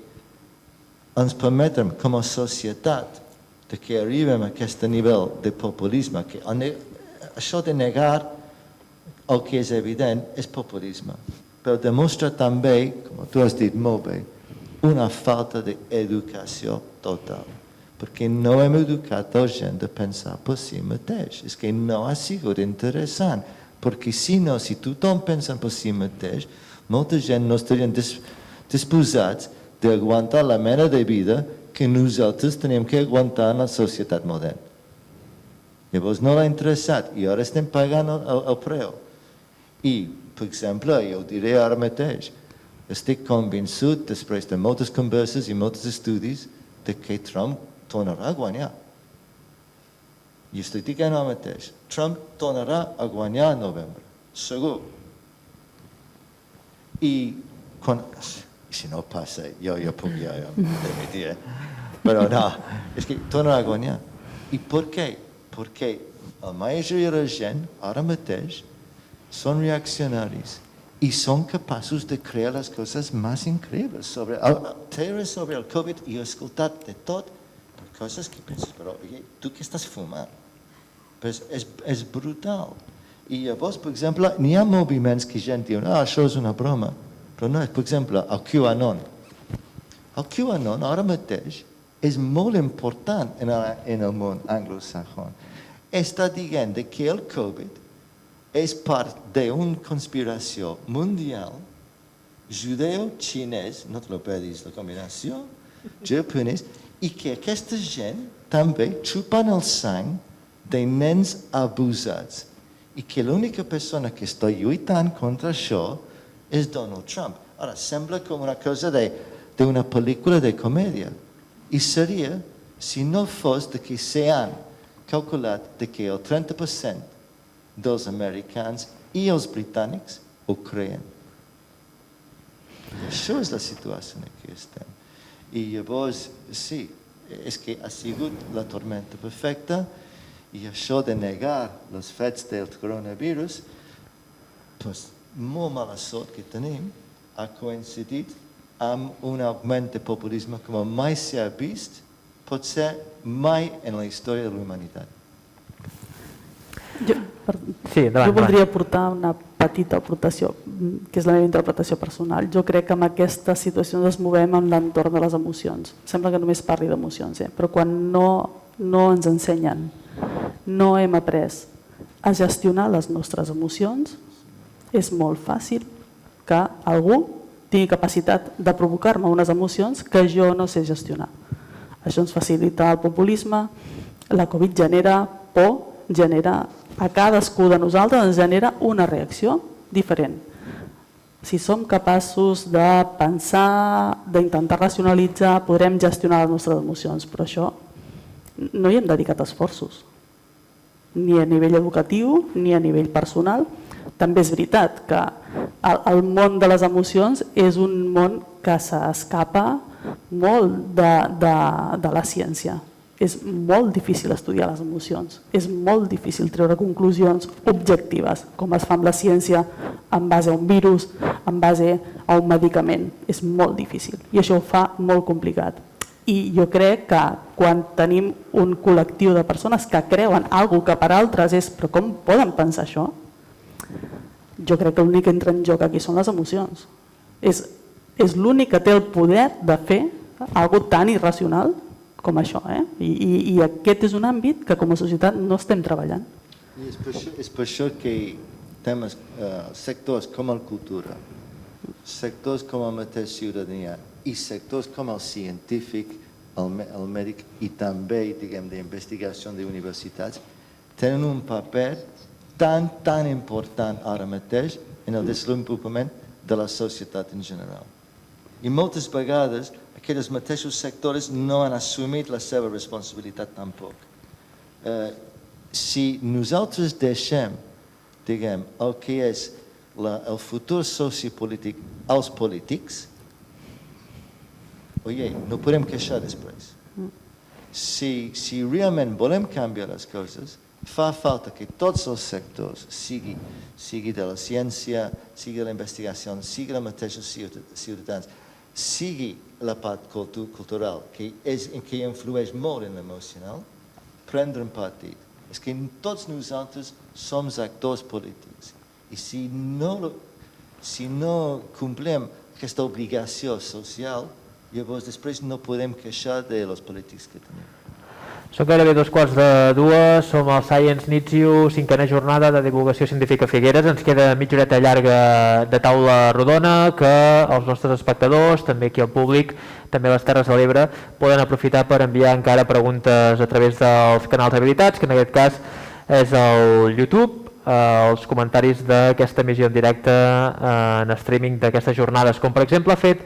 ens permetem com a societat que arribem a aquest nivell de populisme, que això de negar el que és evident és populisme. però demostra també, com tu has dit molt bé, una falta d'educació total. Perquè no hem educat la gent a pensar per si mateix. És que no ha sigut interessant. Perquè si no, si tothom pensa per si mateix, molta gent no estarien disposats d'aguantar la mena de vida que nosaltres tenim que aguantar en la societat moderna. Llavors no l'ha interessat i ara estem pagant el preu. I, per exemple, jo ho diré ara mateix, estic convençut, després de moltes converses i molts estudis, de que Trump tornarà a guanyar. I estic dient el mateix. Trump tornarà a guanyar a novembre, segur. I si no passa, jo puc ja dimitir, però no, és que tornarà a guanyar. I per què? Perquè la majoria de la gent, ara mateix, són reaccionaris i són capaços de crear les coses més increïbles. Sobre el Covid i he escoltat de tot, coses que penses, però tu què estàs fumant? És brutal. I llavors, per exemple, n'hi ha moviments que gent diu, això és una broma, però no, per exemple, el QAnon. El QAnon ara mateix és molt important en el món anglosaxó. Està dient que el Covid és part d'una conspiració mundial judeu-xinès, no te lo perdis, la combinació, japonès, i que aquesta gent també xupen el sang de nens abusats i que l'única persona que està lluitant contra això és Donald Trump. Ara, sembla com una cosa d'una pel·lícula de comèdia i seria si no fos que s'han calculat que el 30% dels americans i els britànics ho creien. I això és la situació en què estem. I llavors, sí, és que ha sigut la tormenta perfecta i això de negar els fets del coronavirus, doncs, molt mala sort que tenim, ha coincidit amb un augment de populisme com mai s'ha vist, potser mai en la història de la humanitat. Jo voldria aportar una petita aportació, que és la meva interpretació personal. Jo crec que en aquesta situació ens movem en l'entorn de les emocions. Sembla que només parli d'emocions, però quan no ens ensenyen, no hem après a gestionar les nostres emocions, és molt fàcil que algú tingui capacitat de provocar-me unes emocions que jo no sé gestionar. Això ens facilita el populisme, la Covid genera por, a cadascú de nosaltres ens genera una reacció diferent. Si som capaços de pensar, d'intentar racionalitzar, podrem gestionar les nostres emocions, però això no hi hem dedicat esforços, ni a nivell educatiu ni a nivell personal. També és veritat que el món de les emocions és un món que s'escapa molt de la ciència. És molt difícil estudiar les emocions, és molt difícil treure conclusions objectives, com es fa amb la ciència en base a un virus, en base a un medicament. És molt difícil i això ho fa molt complicat. I jo crec que quan tenim un col·lectiu de persones que creuen alguna cosa que per altres és però com poden pensar això? Jo crec que l'únic que entra en joc aquí són les emocions. És l'únic que té el poder de fer alguna cosa tan irracional com això. I aquest és un àmbit que com a societat no estem treballant. I és per això que temes, sectors com la cultura, sectors com la mateixa ciutadania i sectors com el científic, el mèdic i també d'investigació d'universitats tenen un paper tan important ara mateix en el desenvolupament de la societat en general. I moltes vegades aquells mateixos sectors no han assumit la seva responsabilitat tampoc. Si nosaltres deixem, el que és el futur sociopolític als polítics, no podem queixar després. Si realment volem canviar les coses, fa falta que tots els sectors, sigui de la ciència, sigui de la investigació, sigui de mateixos ciutadans, sigui la part cultural, que influeix molt en l'emocional, prendre un partit. És que tots nosaltres som actors polítics. I si no Si no complem aquesta obligació social, llavors després no podem queixar dels polítics que tenim. Són gairebé 2:45, som al Science Needs You, 5ª jornada de divulgació científica a Figueres. Ens queda mitja horeta llarga de taula rodona que els nostres espectadors, també aquí al públic, també a les Terres de l'Ebre, poden aprofitar per enviar encara preguntes a través dels canals habilitats, que en aquest cas és el YouTube, els comentaris d'aquesta emissió en directe en streaming d'aquestes jornades, com per exemple ha fet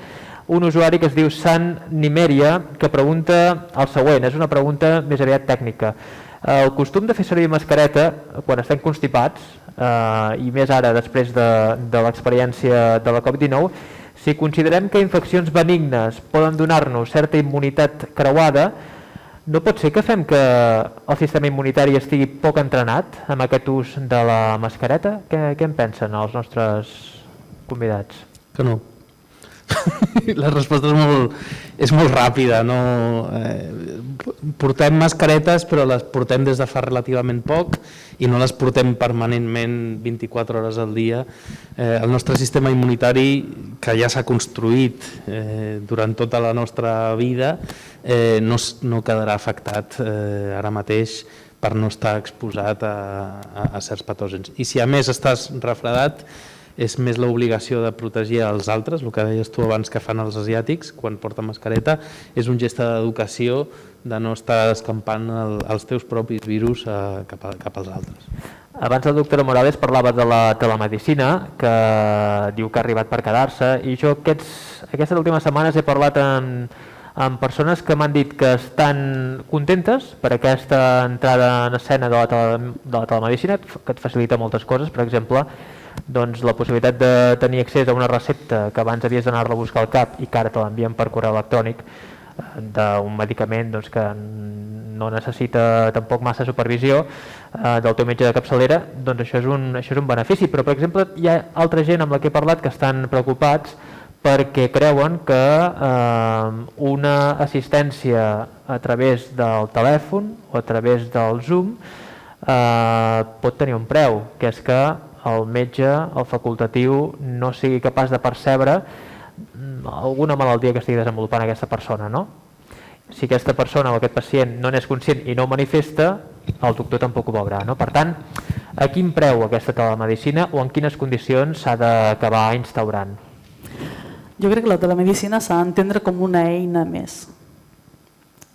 un usuari que es diu Sant Nimeria, que pregunta el següent, és una pregunta més aviat tècnica. El costum de fer servir mascareta quan estem constipats, i més ara després de l'experiència de la Covid-19, si considerem que infeccions benignes poden donar-nos certa immunitat creuada, no pot ser que fem que el sistema immunitari estigui poc entrenat amb aquest ús de la mascareta? Què en pensen els nostres convidats? Que no. La resposta és molt ràpida. Portem mascaretes, però les portem des de fa relativament poc i no les portem permanentment 24 hores al dia. El nostre sistema immunitari, que ja s'ha construït durant tota la nostra vida, no quedarà afectat ara mateix per no estar exposat a certs patògens. I si a més estàs refredat, és més l'obligació de protegir els altres, el que deies tu abans que fan els asiàtics quan porten mascareta, és un gest d'educació de no estar escampant els teus propis virus cap als altres. Abans la doctora Morales parlava de la telemedicina, que diu que ha arribat per quedar-se, i jo aquestes últimes setmanes he parlat amb persones que m'han dit que estan contentes per aquesta entrada en escena de la telemedicina, que et facilita moltes coses, per exemple, doncs la possibilitat de tenir accés a una recepta que abans havies d'anar-la a buscar al CAP i que ara te l'envien per correu electrònic d'un medicament doncs, que no necessita tampoc massa supervisió del teu metge de capçalera, doncs això és un benefici. Però, per exemple, hi ha altra gent amb la que he parlat que estan preocupats perquè creuen que una assistència a través del telèfon o a través del Zoom pot tenir un preu, que és que el metge, el facultatiu, no sigui capaç de percebre alguna malaltia que estigui desenvolupant aquesta persona, no? Si aquesta persona o aquest pacient no n'és conscient i no ho manifesta, el doctor tampoc ho veurà, no? Per tant, a quin preu aquesta telemedicina o en quines condicions s'ha d'acabar instaurant? Jo crec que la telemedicina s'ha d'entendre com una eina més.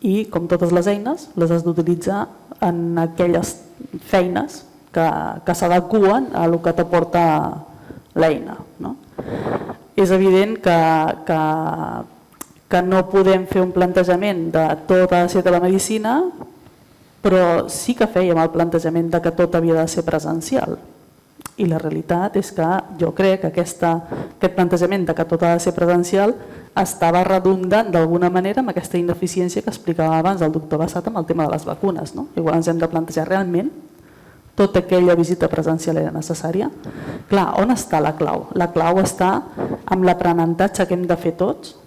I, com totes les eines, les has d'utilitzar en aquelles feines que s'adeqüen a el que t'aporta l'eina. No? És evident que no podem fer un plantejament de tot ha de ser telemedicina, però sí que fèiem el plantejament de que tot havia de ser presencial. I la realitat és que jo crec que aquest plantejament de que tot ha de ser presencial estava redundant d'alguna manera amb aquesta ineficiència que explicava abans el doctor Bassat amb el tema de les vacunes. No? Igual ens hem de plantejar realment tota aquella visita presencial era necessària. Clar, on està la clau? La clau està amb l'aprenentatge que hem de fer tots,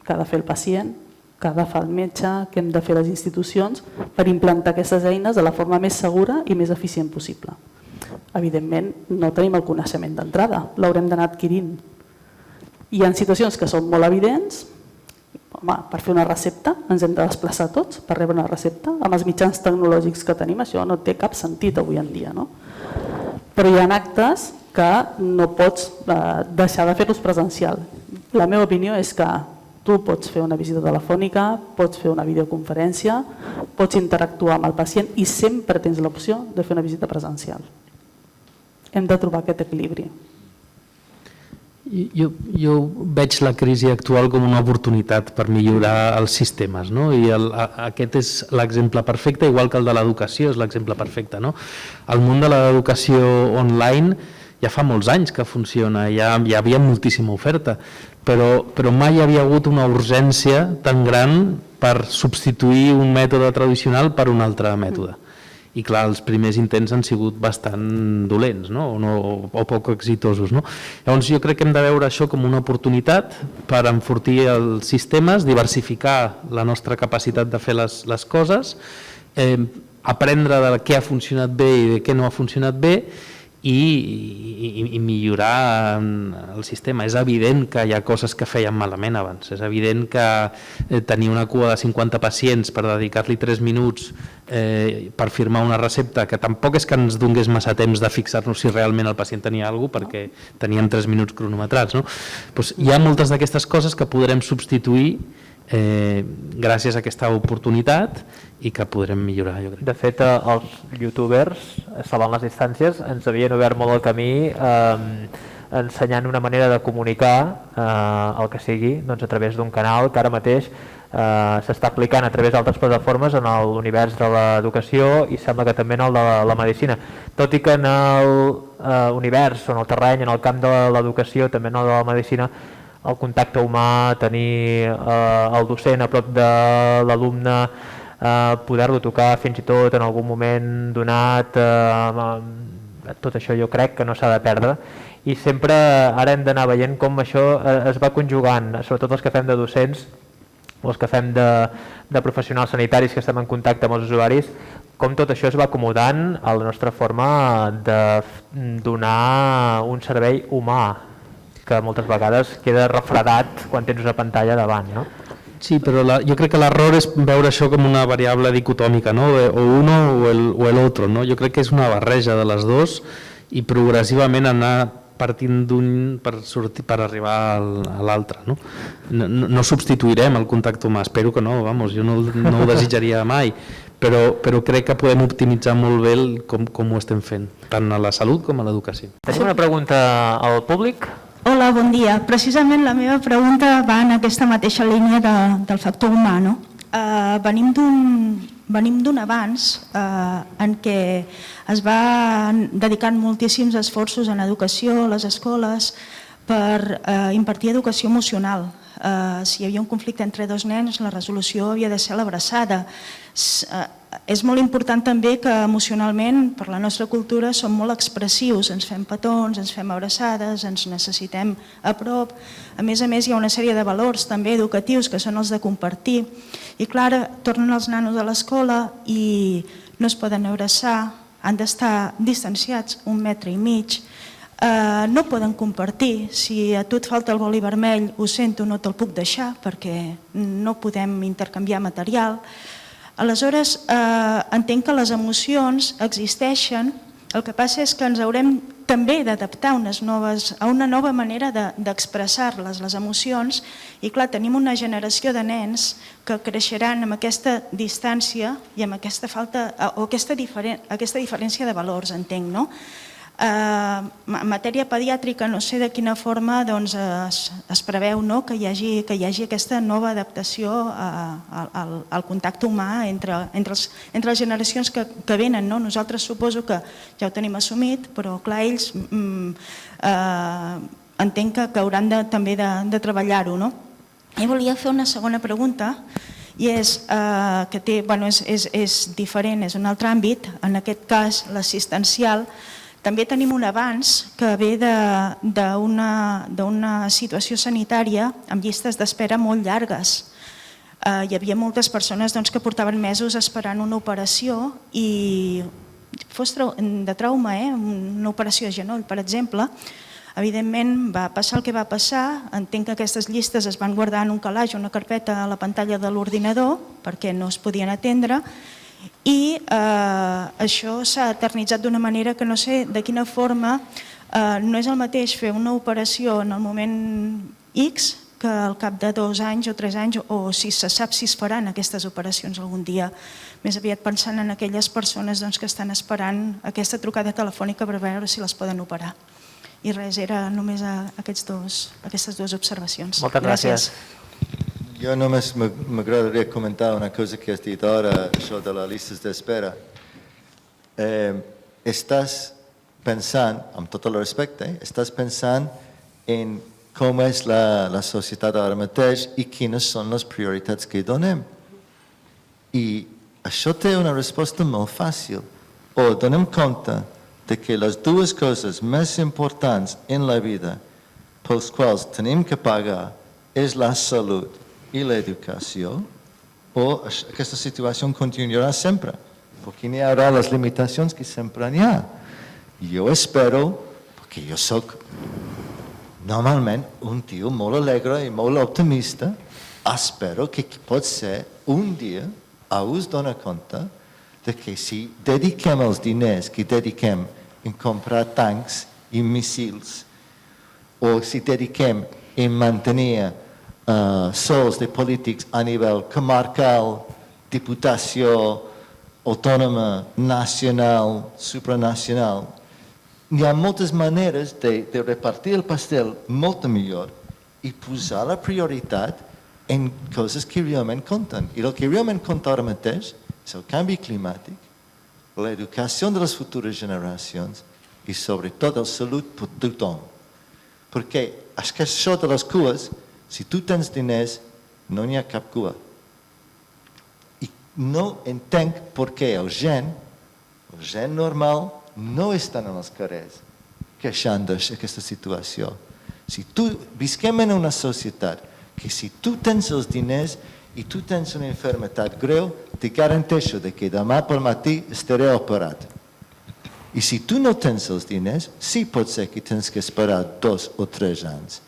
que ha de fer el pacient, que ha de fer el metge, que hem de fer les institucions per implantar aquestes eines de la forma més segura i més eficient possible. Evidentment, no tenim el coneixement d'entrada, l'haurem d'anar adquirint. Hi ha situacions que són molt evidents. Home, per fer una recepta ens hem de desplaçar tots per rebre una recepta. Amb els mitjans tecnològics que tenim això no té cap sentit avui en dia. No? Però hi ha actes que no pots deixar de fer-los presencial. La meva opinió és que tu pots fer una visita telefònica, pots fer una videoconferència, pots interactuar amb el pacient i sempre tens l'opció de fer una visita presencial. Hem de trobar aquest equilibri. Jo veig la crisi actual com una oportunitat per millorar els sistemes, no? I aquest és l'exemple perfecte, igual que el de l'educació és l'exemple perfecte. No? El món de l'educació online ja fa molts anys que funciona, ja hi havia moltíssima oferta, però mai hi havia hagut una urgència tan gran per substituir un mètode tradicional per un altre mètode. I clar, els primers intents han sigut bastant dolents, no? O poc exitosos. No? Llavors jo crec que hem de veure això com una oportunitat per enfortir els sistemes, diversificar la nostra capacitat de fer les coses, aprendre de què ha funcionat bé i de què no ha funcionat bé i millorar el sistema. És evident que hi ha coses que feien malament abans, és evident que tenir una cua de 50 pacients per dedicar-li 3 minuts per firmar una recepta, que tampoc és que ens donés massa temps de fixar-nos si realment el pacient tenia alguna cosa, perquè teníem 3 minuts cronometrats, no? Doncs hi ha moltes d'aquestes coses que podrem substituir gràcies a aquesta oportunitat i que podrem millorar, jo crec. De fet, els youtubers, salvant les distàncies, ens havien obert molt el camí ensenyant una manera de comunicar el que sigui a través d'un canal que ara mateix s'està aplicant a través d'altres plataformes en l'univers de l'educació i sembla que també en el de la medicina. Tot i que en l'univers o en el terreny, en el camp de l'educació, també en el de la medicina, el contacte humà, tenir el docent a prop de l'alumne, poder-lo tocar fins i tot en algun moment donat, tot això jo crec que no s'ha de perdre i sempre ara hem d'anar veient com això es va conjugant, sobretot els que fem de docents, els que fem de professionals sanitaris que estem en contacte amb els usuaris, com tot això es va acomodant a la nostra forma de donar un servei humà que moltes vegades queda refredat quan tens una pantalla davant, no? Sí, però jo crec que l'error és veure això com una variable dicotòmica, no? O uno o el otro, no? Jo crec que és una barreja de les dues i progressivament anar partint d'un per arribar a l'altre, no? No substituirem el contacte humà, espero que no, vamos, jo no ho desitjaria mai, però crec que podem optimitzar molt bé com ho estem fent, tant a la salut com a l'educació. Tenim una pregunta al públic? Hola, bon dia. Precisament la meva pregunta va en aquesta mateixa línia del factor humà. Venim d'un avanç en què es van dedicant moltíssims esforços en educació, a les escoles, per impartir educació emocional. Si hi havia un conflicte entre dos nens, la resolució havia de ser l'abraçada. És molt important també que emocionalment, per la nostra cultura, som molt expressius, ens fem petons, ens fem abraçades, ens necessitem a prop. A més, hi ha una sèrie de valors també educatius que són els de compartir. I clar, tornen els nanos a l'escola i no es poden abraçar, han d'estar distanciats 1,5 metres, no poden compartir. Si a tu et falta el boli vermell, ho sento, no te'l puc deixar perquè no podem intercanviar material. Aleshores, entenc que les emocions existeixen, el que passa és que ens haurem també d'adaptar a una nova manera d'expressar-les, les emocions, i clar, tenim una generació de nens que creixeran amb aquesta distància i amb aquesta falta, o aquesta diferència de valors, entenc, no? En matèria pediàtrica no sé de quina forma es preveu que hi hagi aquesta nova adaptació al contacte humà entre les generacions que venen. Nosaltres suposo que ja ho tenim assumit, però clar, ells entenc que hauran també de treballar-ho. I volia fer una segona pregunta, i és diferent, és un altre àmbit, en aquest cas l'assistencial. També tenim un avanç que ve d'una situació sanitària amb llistes d'espera molt llargues. Hi havia moltes persones que portaven mesos esperant una operació i fos de trauma, una operació de genoll, per exemple. Evidentment va passar el que va passar, entenc que aquestes llistes es van guardar en un calaix o una carpeta a la pantalla de l'ordinador perquè no es podien atendre, i això s'ha eternitzat d'una manera que no sé de quina forma. No és el mateix fer una operació en el moment X que al cap de 2 anys o 3 anys, o si se sap si es faran aquestes operacions algun dia. Més aviat pensant en aquelles persones que estan esperant aquesta trucada telefònica per veure si les poden operar. I res, era només aquestes dues observacions. Moltes gràcies. Jo només m'agradaria comentar una cosa que has dit ara, això de les llistes d'espera. Estàs pensant, amb tot el respecte, estàs pensant en com és la societat ara mateix i quines són les prioritats que hi donem. I això té una resposta molt fàcil. O donem compte de que les dues coses més importants en la vida pels quals tenim que pagar és la salut i l'educació, o aquesta situació continuarà sempre, perquè n'hi haurà les limitacions que sempre n'hi ha. Jo espero, perquè jo sóc normalment un tio molt alegre i molt optimista, espero que pot ser un dia us dona compte de que si dediquem els diners que dediquem en comprar tancs i missils o si dediquem en mantenir sols de polítics a nivell comarcal, diputació, autònoma, nacional, supranacional, hi ha moltes maneres de repartir el pastel molt millor i posar la prioritat en coses que realment compten. I el que realment compta ara mateix és el canvi climàtic, l'educació de les futures generacions i sobretot la salut per tothom. Perquè és que això de les cues, si tu tens diners, no n'hi ha cap cua. I no entenc per què el gent normal, no estan en els carrers queixant d'aquesta situació. Si tu visquem en una societat que si tu tens els diners i tu tens una malaltia greu, te garanteixo que demà pel matí estaré operat. I si tu no tens els diners, sí pot ser que tens que esperar 2 o 3 anys.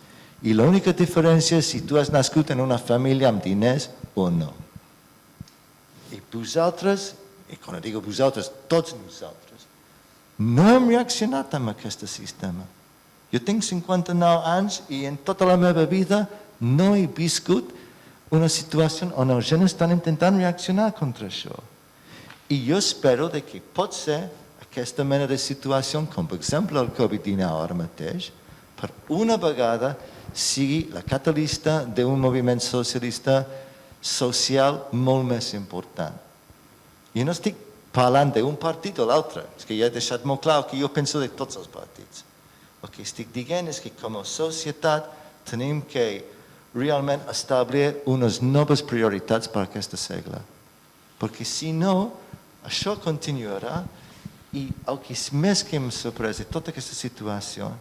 I l'única diferència és si tu has nascut en una família amb diners o no. I vosaltres, i quan dic vosaltres, tots nosaltres, no hem reaccionat amb aquest sistema. Jo tinc 59 anys i en tota la meva vida no he viscut una situació on la gent està intentant reaccionar contra això. I jo espero que pot ser aquesta mena de situació, com per exemple el Covid-19 ara mateix, per una vegada sigui la catalista d'un moviment socialista social molt més important. Jo no estic parlant d'un partit o l'altre, és que ja he deixat molt clar que jo penso de tots els partits. El que estic dient és que com a societat tenim que realment establir unes noves prioritats per a aquest segle. Perquè si no, això continuarà i el que és més que em sorprès de tota aquesta situació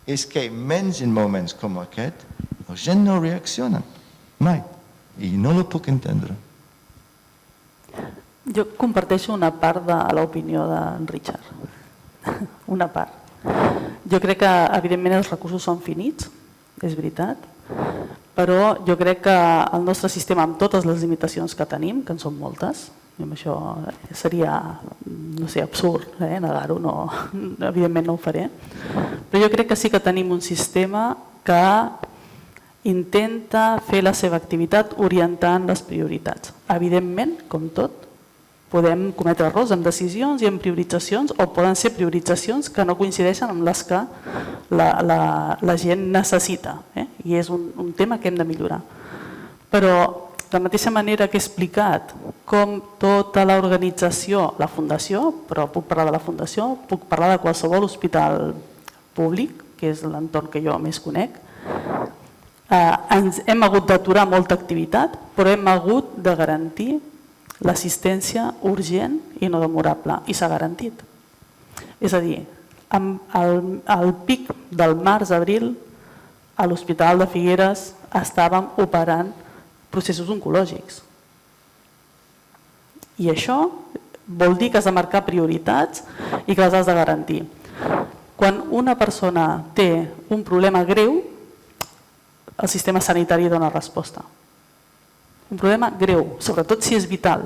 és que menys en moments com aquest, la gent no reacciona mai i no ho puc entendre. Jo comparteixo una part de l'opinió d'en Richard. Una part. Jo crec que, evidentment, els recursos són finits, és veritat, però jo crec que el nostre sistema, amb totes les limitacions que tenim, que en són moltes, i amb això seria, no sé, absurd negar-ho, no, evidentment no ho faré, però jo crec que sí que tenim un sistema que intenta fer la seva activitat orientant les prioritats. Evidentment, com tot, podem cometre errors en decisions i en prioritzacions o poden ser prioritzacions que no coincideixen amb les que la gent necessita i és un tema que hem de millorar. Però de la mateixa manera que he explicat com tota l'organització, la fundació, però puc parlar de la fundació, puc parlar de qualsevol hospital públic, que és l'entorn que jo més conec, hem hagut d'aturar molta activitat, però hem hagut de garantir l'assistència urgent i no demorable, i s'ha garantit. És a dir, al pic del març-abril, a l'Hospital de Figueres estàvem operant processos oncològics. I això vol dir que has de marcar prioritats i que les has de garantir. Quan una persona té un problema greu, el sistema sanitari dona resposta. Un problema greu, sobretot si és vital.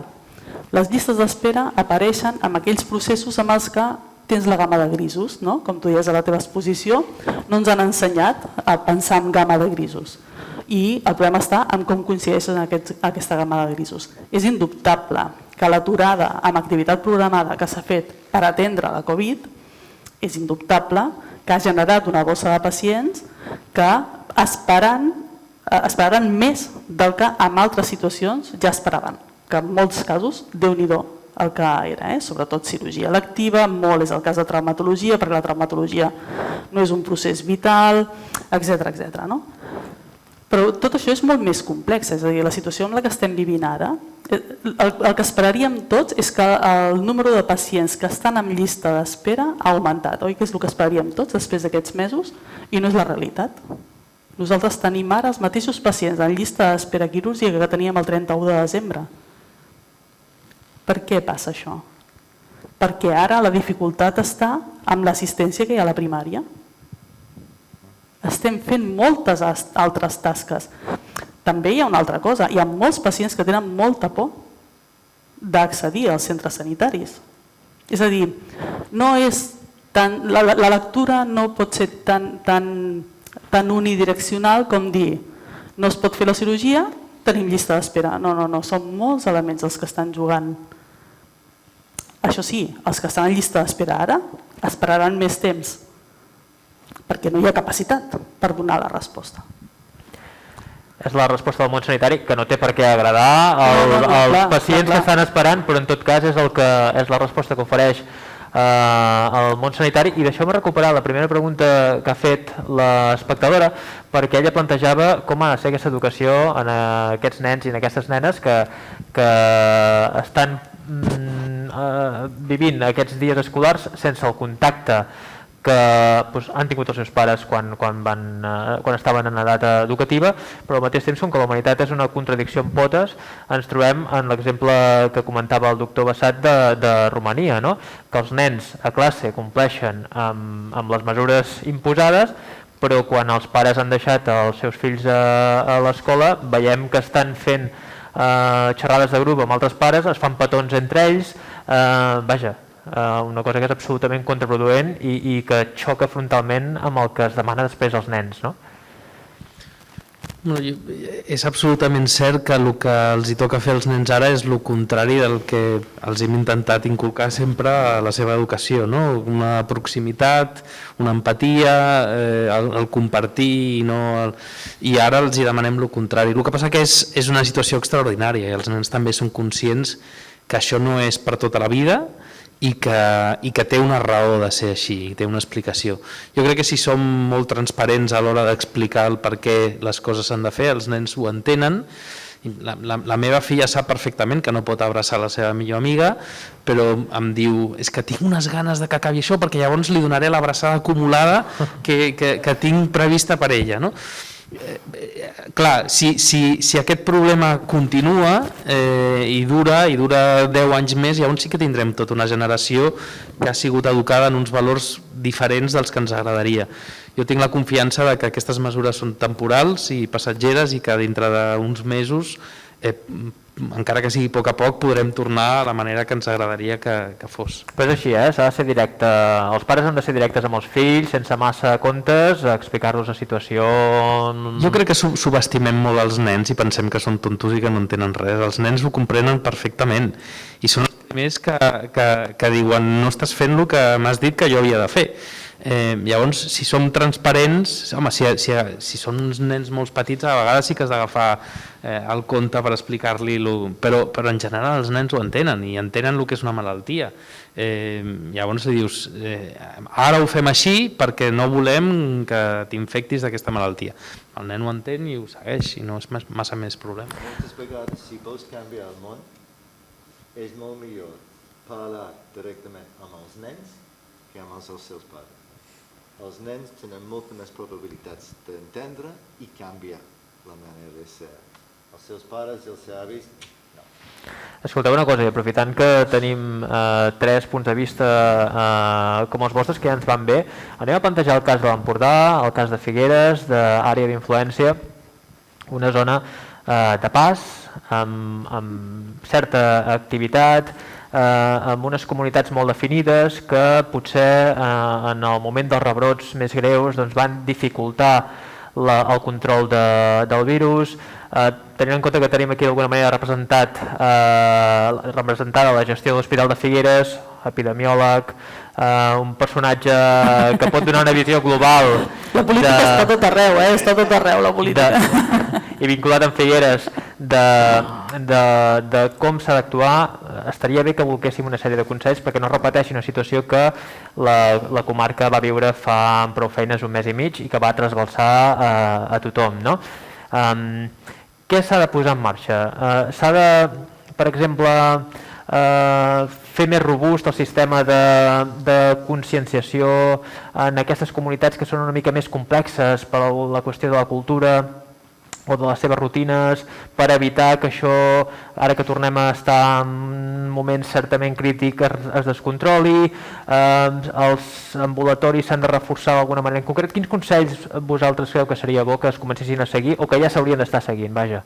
Les llistes d'espera apareixen amb aquells processos amb els que tens la gamma de grisos, no? Com tu deies a la teva exposició, no ens han ensenyat a pensar en gamma de grisos. I el problema està en com coincideixen aquesta gamma de grisos. És indubtable que l'aturada amb activitat programada que s'ha fet per atendre la Covid és indubtable que ha generat una bossa de pacients que esperaran més del que en altres situacions ja esperaven, que en molts casos, Déu-n'hi-do el que era, sobretot cirurgia electiva, molt és el cas de traumatologia, perquè la traumatologia no és un procés vital, etc. Però tot això és molt més complex, és a dir, la situació en la que estem vivint ara, el que esperaríem tots és que el número de pacients que estan en llista d'espera ha augmentat, oi? Que és el que esperaríem tots després d'aquests mesos i no és la realitat. Nosaltres tenim ara els mateixos pacients en llista d'espera quirúrgica que teníem el 31 de desembre. Per què passa això? perquè ara la dificultat està amb l'assistència que hi ha a la primària. Estem fent moltes altres tasques. També hi ha una altra cosa, hi ha molts pacients que tenen molta por d'accedir als centres sanitaris. És a dir, la lectura no pot ser tan unidireccional com dir no es pot fer la cirurgia, tenim llista d'espera. No, són molts elements els que estan jugant. Això sí, els que estan en llista d'espera ara esperaran més temps, perquè no hi ha capacitat per donar la resposta. És la resposta del món sanitari, que no té per què agradar als pacients que estan esperant, però en tot cas és la resposta que ofereix el món sanitari. I deixeu-me recuperar la primera pregunta que ha fet l'espectadora, perquè ella plantejava com ha de ser aquesta educació en aquests nens i en aquestes nenes que estan vivint aquests dies escolars sense el contacte que han tingut els seus pares quan estaven en edat educativa, però al mateix temps, com que la humanitat és una contradicció en potes, ens trobem en l'exemple que comentava el doctor Bassat de Romania, que els nens a classe compleixen amb les mesures imposades, però quan els pares han deixat els seus fills a l'escola veiem que estan fent xerrades de grup amb altres pares, es fan petons entre ells, una cosa que és absolutament contraproduent i que xoca frontalment amb el que es demana després als nens. És absolutament cert que el que els hi toca fer als nens ara és el contrari del que els hem intentat inculcar sempre a la seva educació, una proximitat, una empatia, el compartir, i ara els hi demanem el contrari. El que passa que és una situació extraordinària i els nens també són conscients que això no és per tota la vida i que té una raó de ser així, té una explicació. Jo crec que si som molt transparents a l'hora d'explicar el per què les coses s'han de fer, els nens ho entenen. La meva filla sap perfectament que no pot abraçar la seva millor amiga, però em diu, és que tinc unes ganes de que acabi això perquè llavors li donaré l'abraçada acumulada que tinc prevista per ella. Clar, si aquest problema continua i dura 10 anys més, llavors sí que tindrem tota una generació que ha sigut educada en uns valors diferents dels que ens agradaria. Jo tinc la confiança de que aquestes mesures són temporals i passatgeres i que dintre d'uns mesos, encara que sigui a poc, podrem tornar a la manera que ens agradaria que fos. Però és així, s'ha de ser directe. Els pares han de ser directes amb els fills, sense massa contes, explicar-los la situació. Jo crec que subestimem molt els nens i pensem que són tontos i que no entenen res. Els nens ho comprenen perfectament i són els primers que diuen no estàs fent el que m'has dit que jo havia de fer. Llavors, si som transparents, home, si són uns nens molt petits, a vegades sí que has d'agafar el conte per explicar-li-lo, però en general els nens ho entenen i entenen el que és una malaltia. Llavors li dius, ara ho fem així perquè no volem que t'infectis d'aquesta malaltia. El nen ho entén i ho segueix i no és massa més problema. Moltes vegades, si vols canviar el món, és molt millor parlar directament amb els nens que amb els seus pares. Els nens tenen moltes més probabilitats d'entendre i canviar la manera de ser. Els seus pares i els seus avis, no. Escolteu una cosa, aprofitant que tenim 3 punts de vista com els vostres, que ja ens van bé, anem a plantejar el cas de l'Empordà, el cas de Figueres, d'àrea d'influència, una zona de pas, amb certa activitat, amb unes comunitats molt definides que potser en el moment dels rebrots més greus van dificultar el control del virus, tenint en compte que tenim aquí d'alguna manera representada la gestió de l'Hospital de Figueres, epidemiòleg, un personatge que pot donar una visió global. La política està tot arreu, està tot arreu la política. I vinculat amb Figueres de com s'ha d'actuar. Estaria bé que volguéssim una sèrie de consells perquè no es repeteixi una situació que la comarca va viure fa amb prou feines un mes i mig i que va trasbalsar a tothom. Què s'ha de posar en marxa? S'ha de, per exemple, fer més robust el sistema de conscienciació en aquestes comunitats que són una mica més complexes per la qüestió de la cultura, o de les seves rutines per evitar que això, ara que tornem a estar en un moment certament crític, es descontroli, els ambulatoris s'han de reforçar d'alguna manera en concret. Quins consells vosaltres creu que seria bo que es comencessin a seguir o que ja s'haurien d'estar seguint, vaja?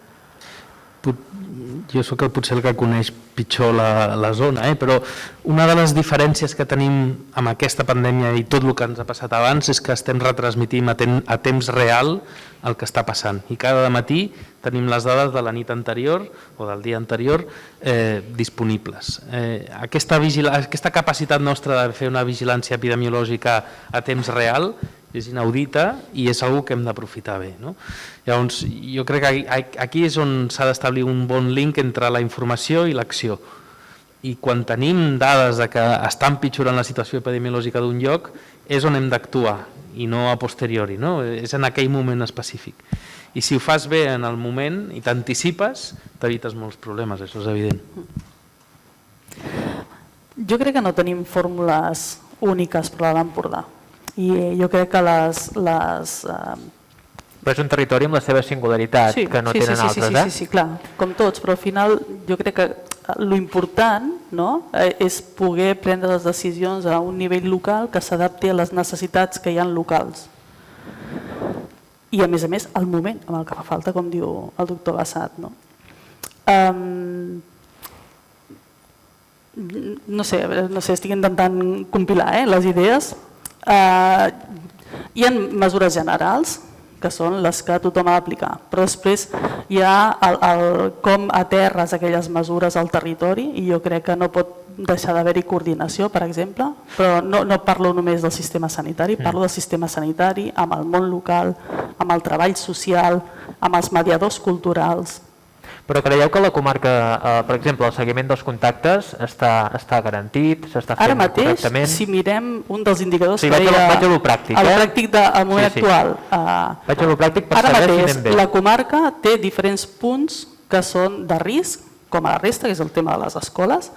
Jo sóc potser el que coneix pitjor la zona, però una de les diferències que tenim amb aquesta pandèmia i tot el que ens ha passat abans és que estem retransmitint a temps real el que està passant i cada matí tenim les dades de la nit anterior o del dia anterior disponibles. Aquesta capacitat nostra de fer una vigilància epidemiològica a temps real és inaudita i és una que hem d'aprofitar bé. Llavors, jo crec que aquí és on s'ha d'establir un bon link entre la informació i l'acció. I quan tenim dades que està empitjorant la situació epidemiològica d'un lloc, és on hem d'actuar i no a posteriori, és en aquell moment específic. I si ho fas bé en el moment i t'anticipes, t'evites molts problemes, això és evident. Jo crec que no tenim fórmules úniques per a l'Empordà. I jo crec que Però és un territori amb la seva singularitat, que no tenen altres, Sí, clar, com tots, però al final jo crec que l'important és poder prendre les decisions a un nivell local que s'adapti a les necessitats que hi ha locals. I a més, al moment amb el que fa falta, com diu el doctor Bassat. No sé, estic intentant compilar les idees. Hi ha mesures generals que són les que tothom ha d'aplicar, però després hi ha com aterres aquelles mesures al territori i jo crec que no pot deixar d'haver-hi coordinació, per exemple, però no parlo només del sistema sanitari, parlo del sistema sanitari amb el món local, amb el treball social, amb els mediadors culturals. Però creieu que a la comarca, per exemple, el seguiment dels contactes està garantit, s'està fent correctament? Ara mateix, si mirem un dels indicadors que deia... Vaig a lo pràctic. El pràctic del moment actual. Vaig a lo pràctic per saber si anem bé. La comarca té diferents punts que són de risc, com a la resta, que és el tema de les escoles,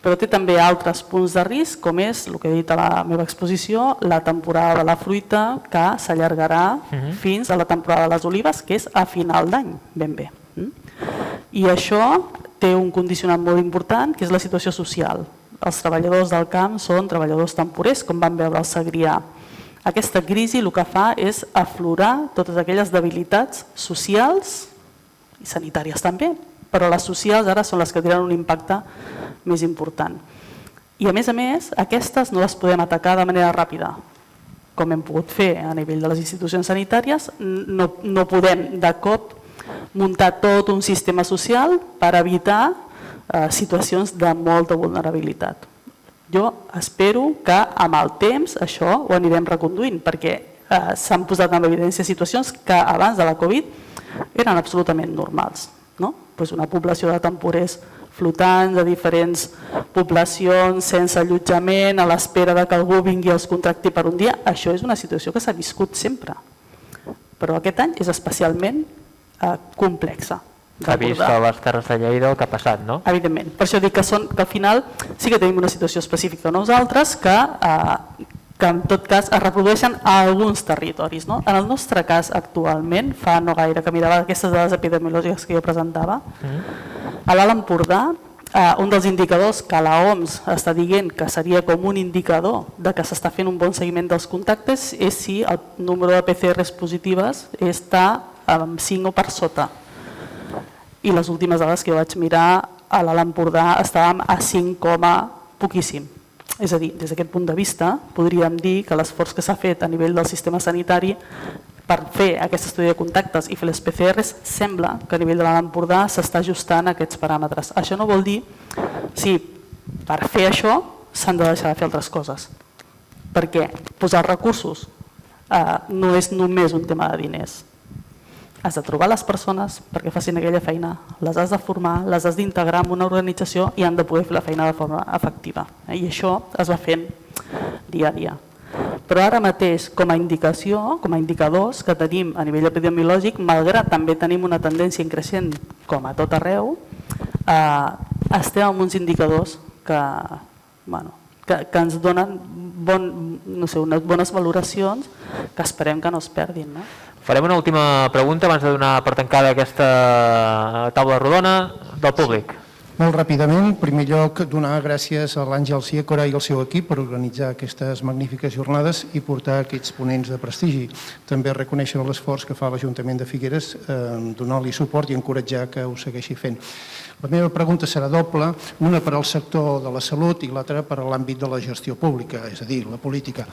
però té també altres punts de risc, com és, el que he dit a la meva exposició, la temporada de la fruita, que s'allargarà fins a la temporada de les olives, que és a final d'any, ben bé. I això té un condicionant molt important, que és la situació social. Els treballadors del camp són treballadors temporers, com vam veure al Segrià. Aquesta crisi el que fa és aflorar totes aquelles debilitats socials i sanitàries també, però les socials ara són les que tenen un impacte més important. I a més, aquestes no les podem atacar de manera ràpida. Com hem pogut fer a nivell de les institucions sanitàries, no podem de cop muntar tot un sistema social per evitar situacions de molta vulnerabilitat. Jo espero que amb el temps això ho anirem reconduint, perquè s'han posat en evidència situacions que abans de la Covid eren absolutament normals. Una població de temporers flotants, de diferents poblacions, sense allotjament, a l'espera que algú vingui i els contracti per un dia, això és una situació que s'ha viscut sempre. Però aquest any és especialment complexa. S'ha vist a les Terres de Lleida el que ha passat, no? Evidentment. Per això dic que al final sí que tenim una situació específica nosaltres que en tot cas es reprodueixen a alguns territoris. En el nostre cas actualment, fa no gaire que mirava aquestes dades epidemiològiques que jo presentava, a l'Alt Empordà un dels indicadors que la OMS està dient que seria com un indicador de que s'està fent un bon seguiment dels contactes és si el número de PCRs positives està 5 o per sota. I les últimes dades que jo vaig mirar a l'Alt Empordà estàvem a 5, poquíssim. És a dir, des d'aquest punt de vista podríem dir que l'esforç que s'ha fet a nivell del sistema sanitari per fer aquest estudi de contactes i fer les PCRs sembla que a nivell de l'Alt Empordà s'està ajustant a aquests paràmetres. Això no vol dir si per fer això s'han de deixar de fer altres coses. Perquè posar recursos no és només un tema de diners. Has de trobar les persones perquè facin aquella feina, les has de formar, les has d'integrar en una organització i han de poder fer la feina de forma efectiva. I això es va fent dia a dia. Però ara mateix, com a indicació, com a indicadors que tenim a nivell epidemiològic, malgrat també tenim una tendència creixent com a tot arreu, estem amb uns indicadors que ens donen unes bones valoracions que esperem que no es perdin. Farem una última pregunta abans de donar per tancada aquesta taula rodona del públic. Molt ràpidament, en primer lloc, donar gràcies a l'Àngel Siécora i al seu equip per organitzar aquestes magnífiques jornades i portar aquests ponents de prestigi. També reconèixer l'esforç que fa l'Ajuntament de Figueres, donar-li suport i encoratjar que ho segueixi fent. La meva pregunta serà doble, una per al sector de la salut i l'altra per a l'àmbit de la gestió pública, és a dir, la política.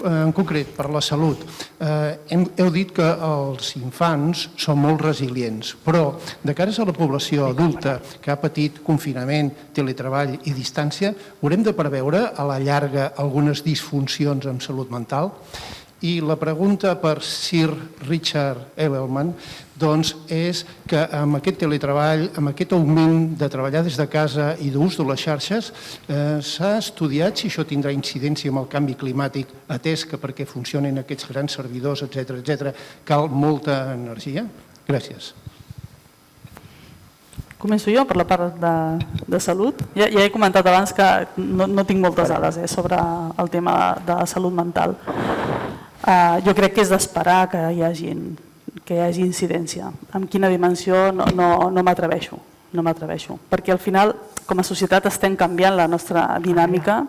En concret, per la salut, heu dit que els infants són molt resilients, però de cara a la població adulta que ha patit confinament, teletreball i distància, haurem de preveure a la llarga algunes disfuncions en salut mental? I la pregunta per Sir Richard Edelman doncs, és que amb aquest teletreball, amb aquest augment de treballar des de casa i d'ús de les xarxes, s'ha estudiat si això tindrà incidència amb el canvi climàtic, atès que perquè funcionin aquests grans servidors, etc., cal molta energia? Gràcies. Començo jo per la part de salut. Ja he comentat abans que no tinc moltes dades sobre el tema de salut mental. Jo crec que és d'esperar que hi hagi incidència. En quina dimensió no m'atreveixo, perquè al final com a societat estem canviant la nostra dinàmica,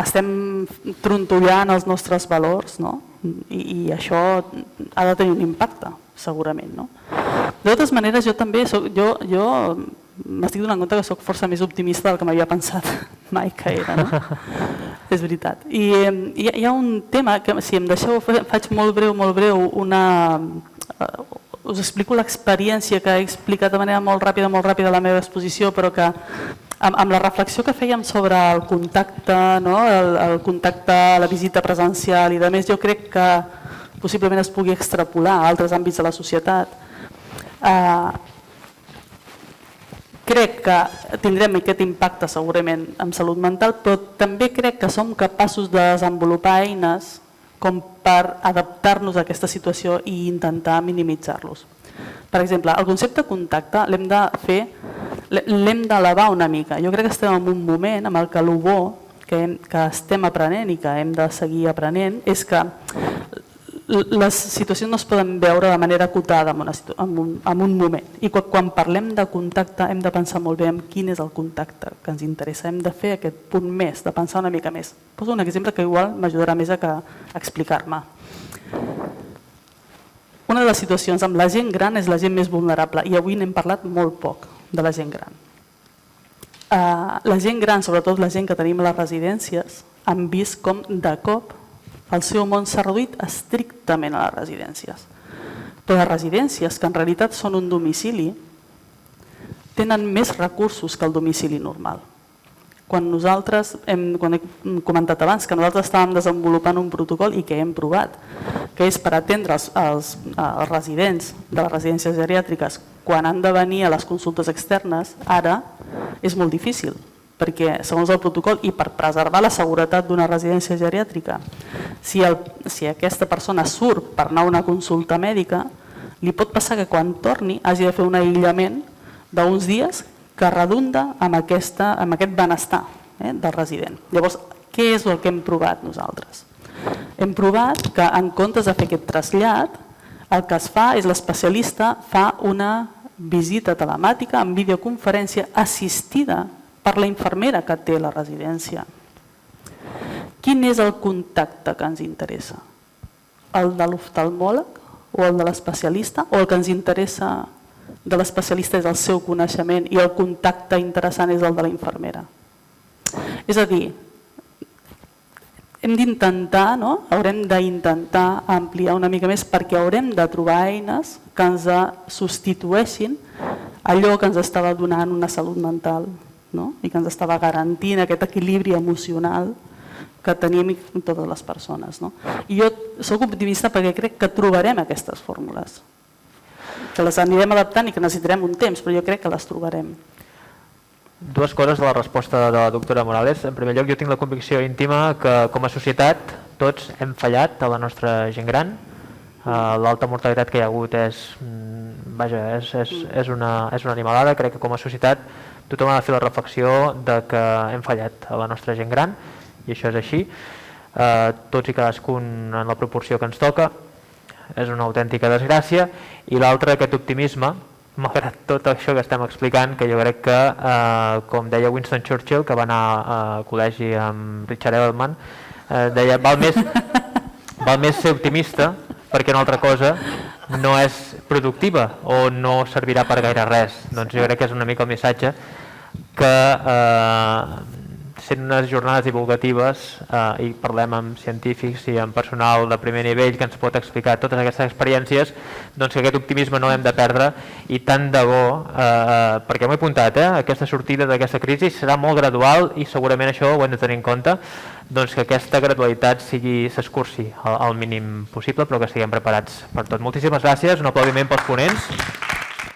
estem trontollant els nostres valors, i això ha de tenir un impacte, segurament. De totes maneres, jo també m'estic donant compte que soc força més optimista del que m'havia pensat mai que era. És veritat. I hi ha un tema que, si em deixeu, faig molt breu, us explico l'experiència que he explicat de manera molt ràpida a la meva exposició, però que amb la reflexió que fèiem sobre el contacte, el contacte, la visita presencial i de més, jo crec que possiblement es pugui extrapolar a altres àmbits de la societat. Crec que tindrem aquest impacte segurament en salut mental, però també crec que som capaços de desenvolupar eines com per adaptar-nos a aquesta situació i intentar minimitzar-los. Per exemple, el concepte contacte l'hem d'elevar una mica. Jo crec que estem en un moment en el que el bo que estem aprenent i que hem de seguir aprenent és que les situacions no es poden veure de manera acotada en un moment. I quan parlem de contacte hem de pensar molt bé en quin és el contacte que ens interessa. Hem de fer aquest punt més, de pensar una mica més. Poso un exemple que igual m'ajudarà més a explicar-me. Una de les situacions amb la gent gran és la gent més vulnerable i avui n'hem parlat molt poc de la gent gran. La gent gran, sobretot la gent que tenim a les residències, han vist com de cop el seu món s'ha reduït estrictament a les residències. Però les residències, que en realitat són un domicili, tenen més recursos que el domicili normal. Quan he comentat abans que nosaltres estàvem desenvolupant un protocol i que hem provat, que és per atendre els residents de les residències geriàtriques quan han de venir a les consultes externes, ara és molt difícil, perquè segons el protocol i per preservar la seguretat d'una residència geriàtrica, si aquesta persona surt per anar a una consulta mèdica, li pot passar que quan torni hagi de fer un aïllament d'uns dies que redunda amb aquest benestar del resident. Llavors, què és el que hem provat nosaltres? Hem provat que en comptes de fer aquest trasllat, el que es fa és l'especialista fa una visita telemàtica en videoconferència assistida per la infermera que té la residència. Quin és el contacte que ens interessa? El de l'oftalmòleg o el de l'especialista? O el que ens interessa de l'especialista és el seu coneixement i el contacte interessant és el de la infermera? És a dir, haurem d'intentar ampliar una mica més perquè haurem de trobar eines que ens substitueixin allò que ens estava donant una salut mental i que ens estava garantint aquest equilibri emocional que tenim totes les persones. I jo soc optimista perquè crec que trobarem aquestes fórmules, que les anirem adaptant i que necessitarem un temps, però jo crec que les trobarem. Dues coses de la resposta de la doctora Morales. En primer lloc, jo tinc la convicció íntima que com a societat tots hem fallat a la nostra gent gran. L'alta mortalitat que hi ha hagut és una animalada. Crec que com a societat tothom ha de fer la reflexió de que hem fallat a la nostra gent gran, i això és així, tots i cadascun en la proporció que ens toca. és una autèntica desgràcia, i l'altre, aquest optimisme, malgrat tot això que estem explicant, que jo crec que, com deia Winston Churchill, que va anar a col·legi amb Richard Edelman, deia, val més ser optimista perquè una altra cosa no és productiva o no servirà per gaire res. Doncs jo crec que és una mica el missatge que sent unes jornades divulgatives i parlem amb científics i amb personal de primer nivell que ens pot explicar totes aquestes experiències, doncs que aquest optimisme no l'hem de perdre i tant de bo, perquè m'ho he apuntat, aquesta sortida d'aquesta crisi serà molt gradual i segurament això ho hem de tenir en compte, doncs que aquesta gradualitat s'escurci al mínim possible, però que estiguem preparats per tot. Moltíssimes gràcies, un aplaudiment pels ponents.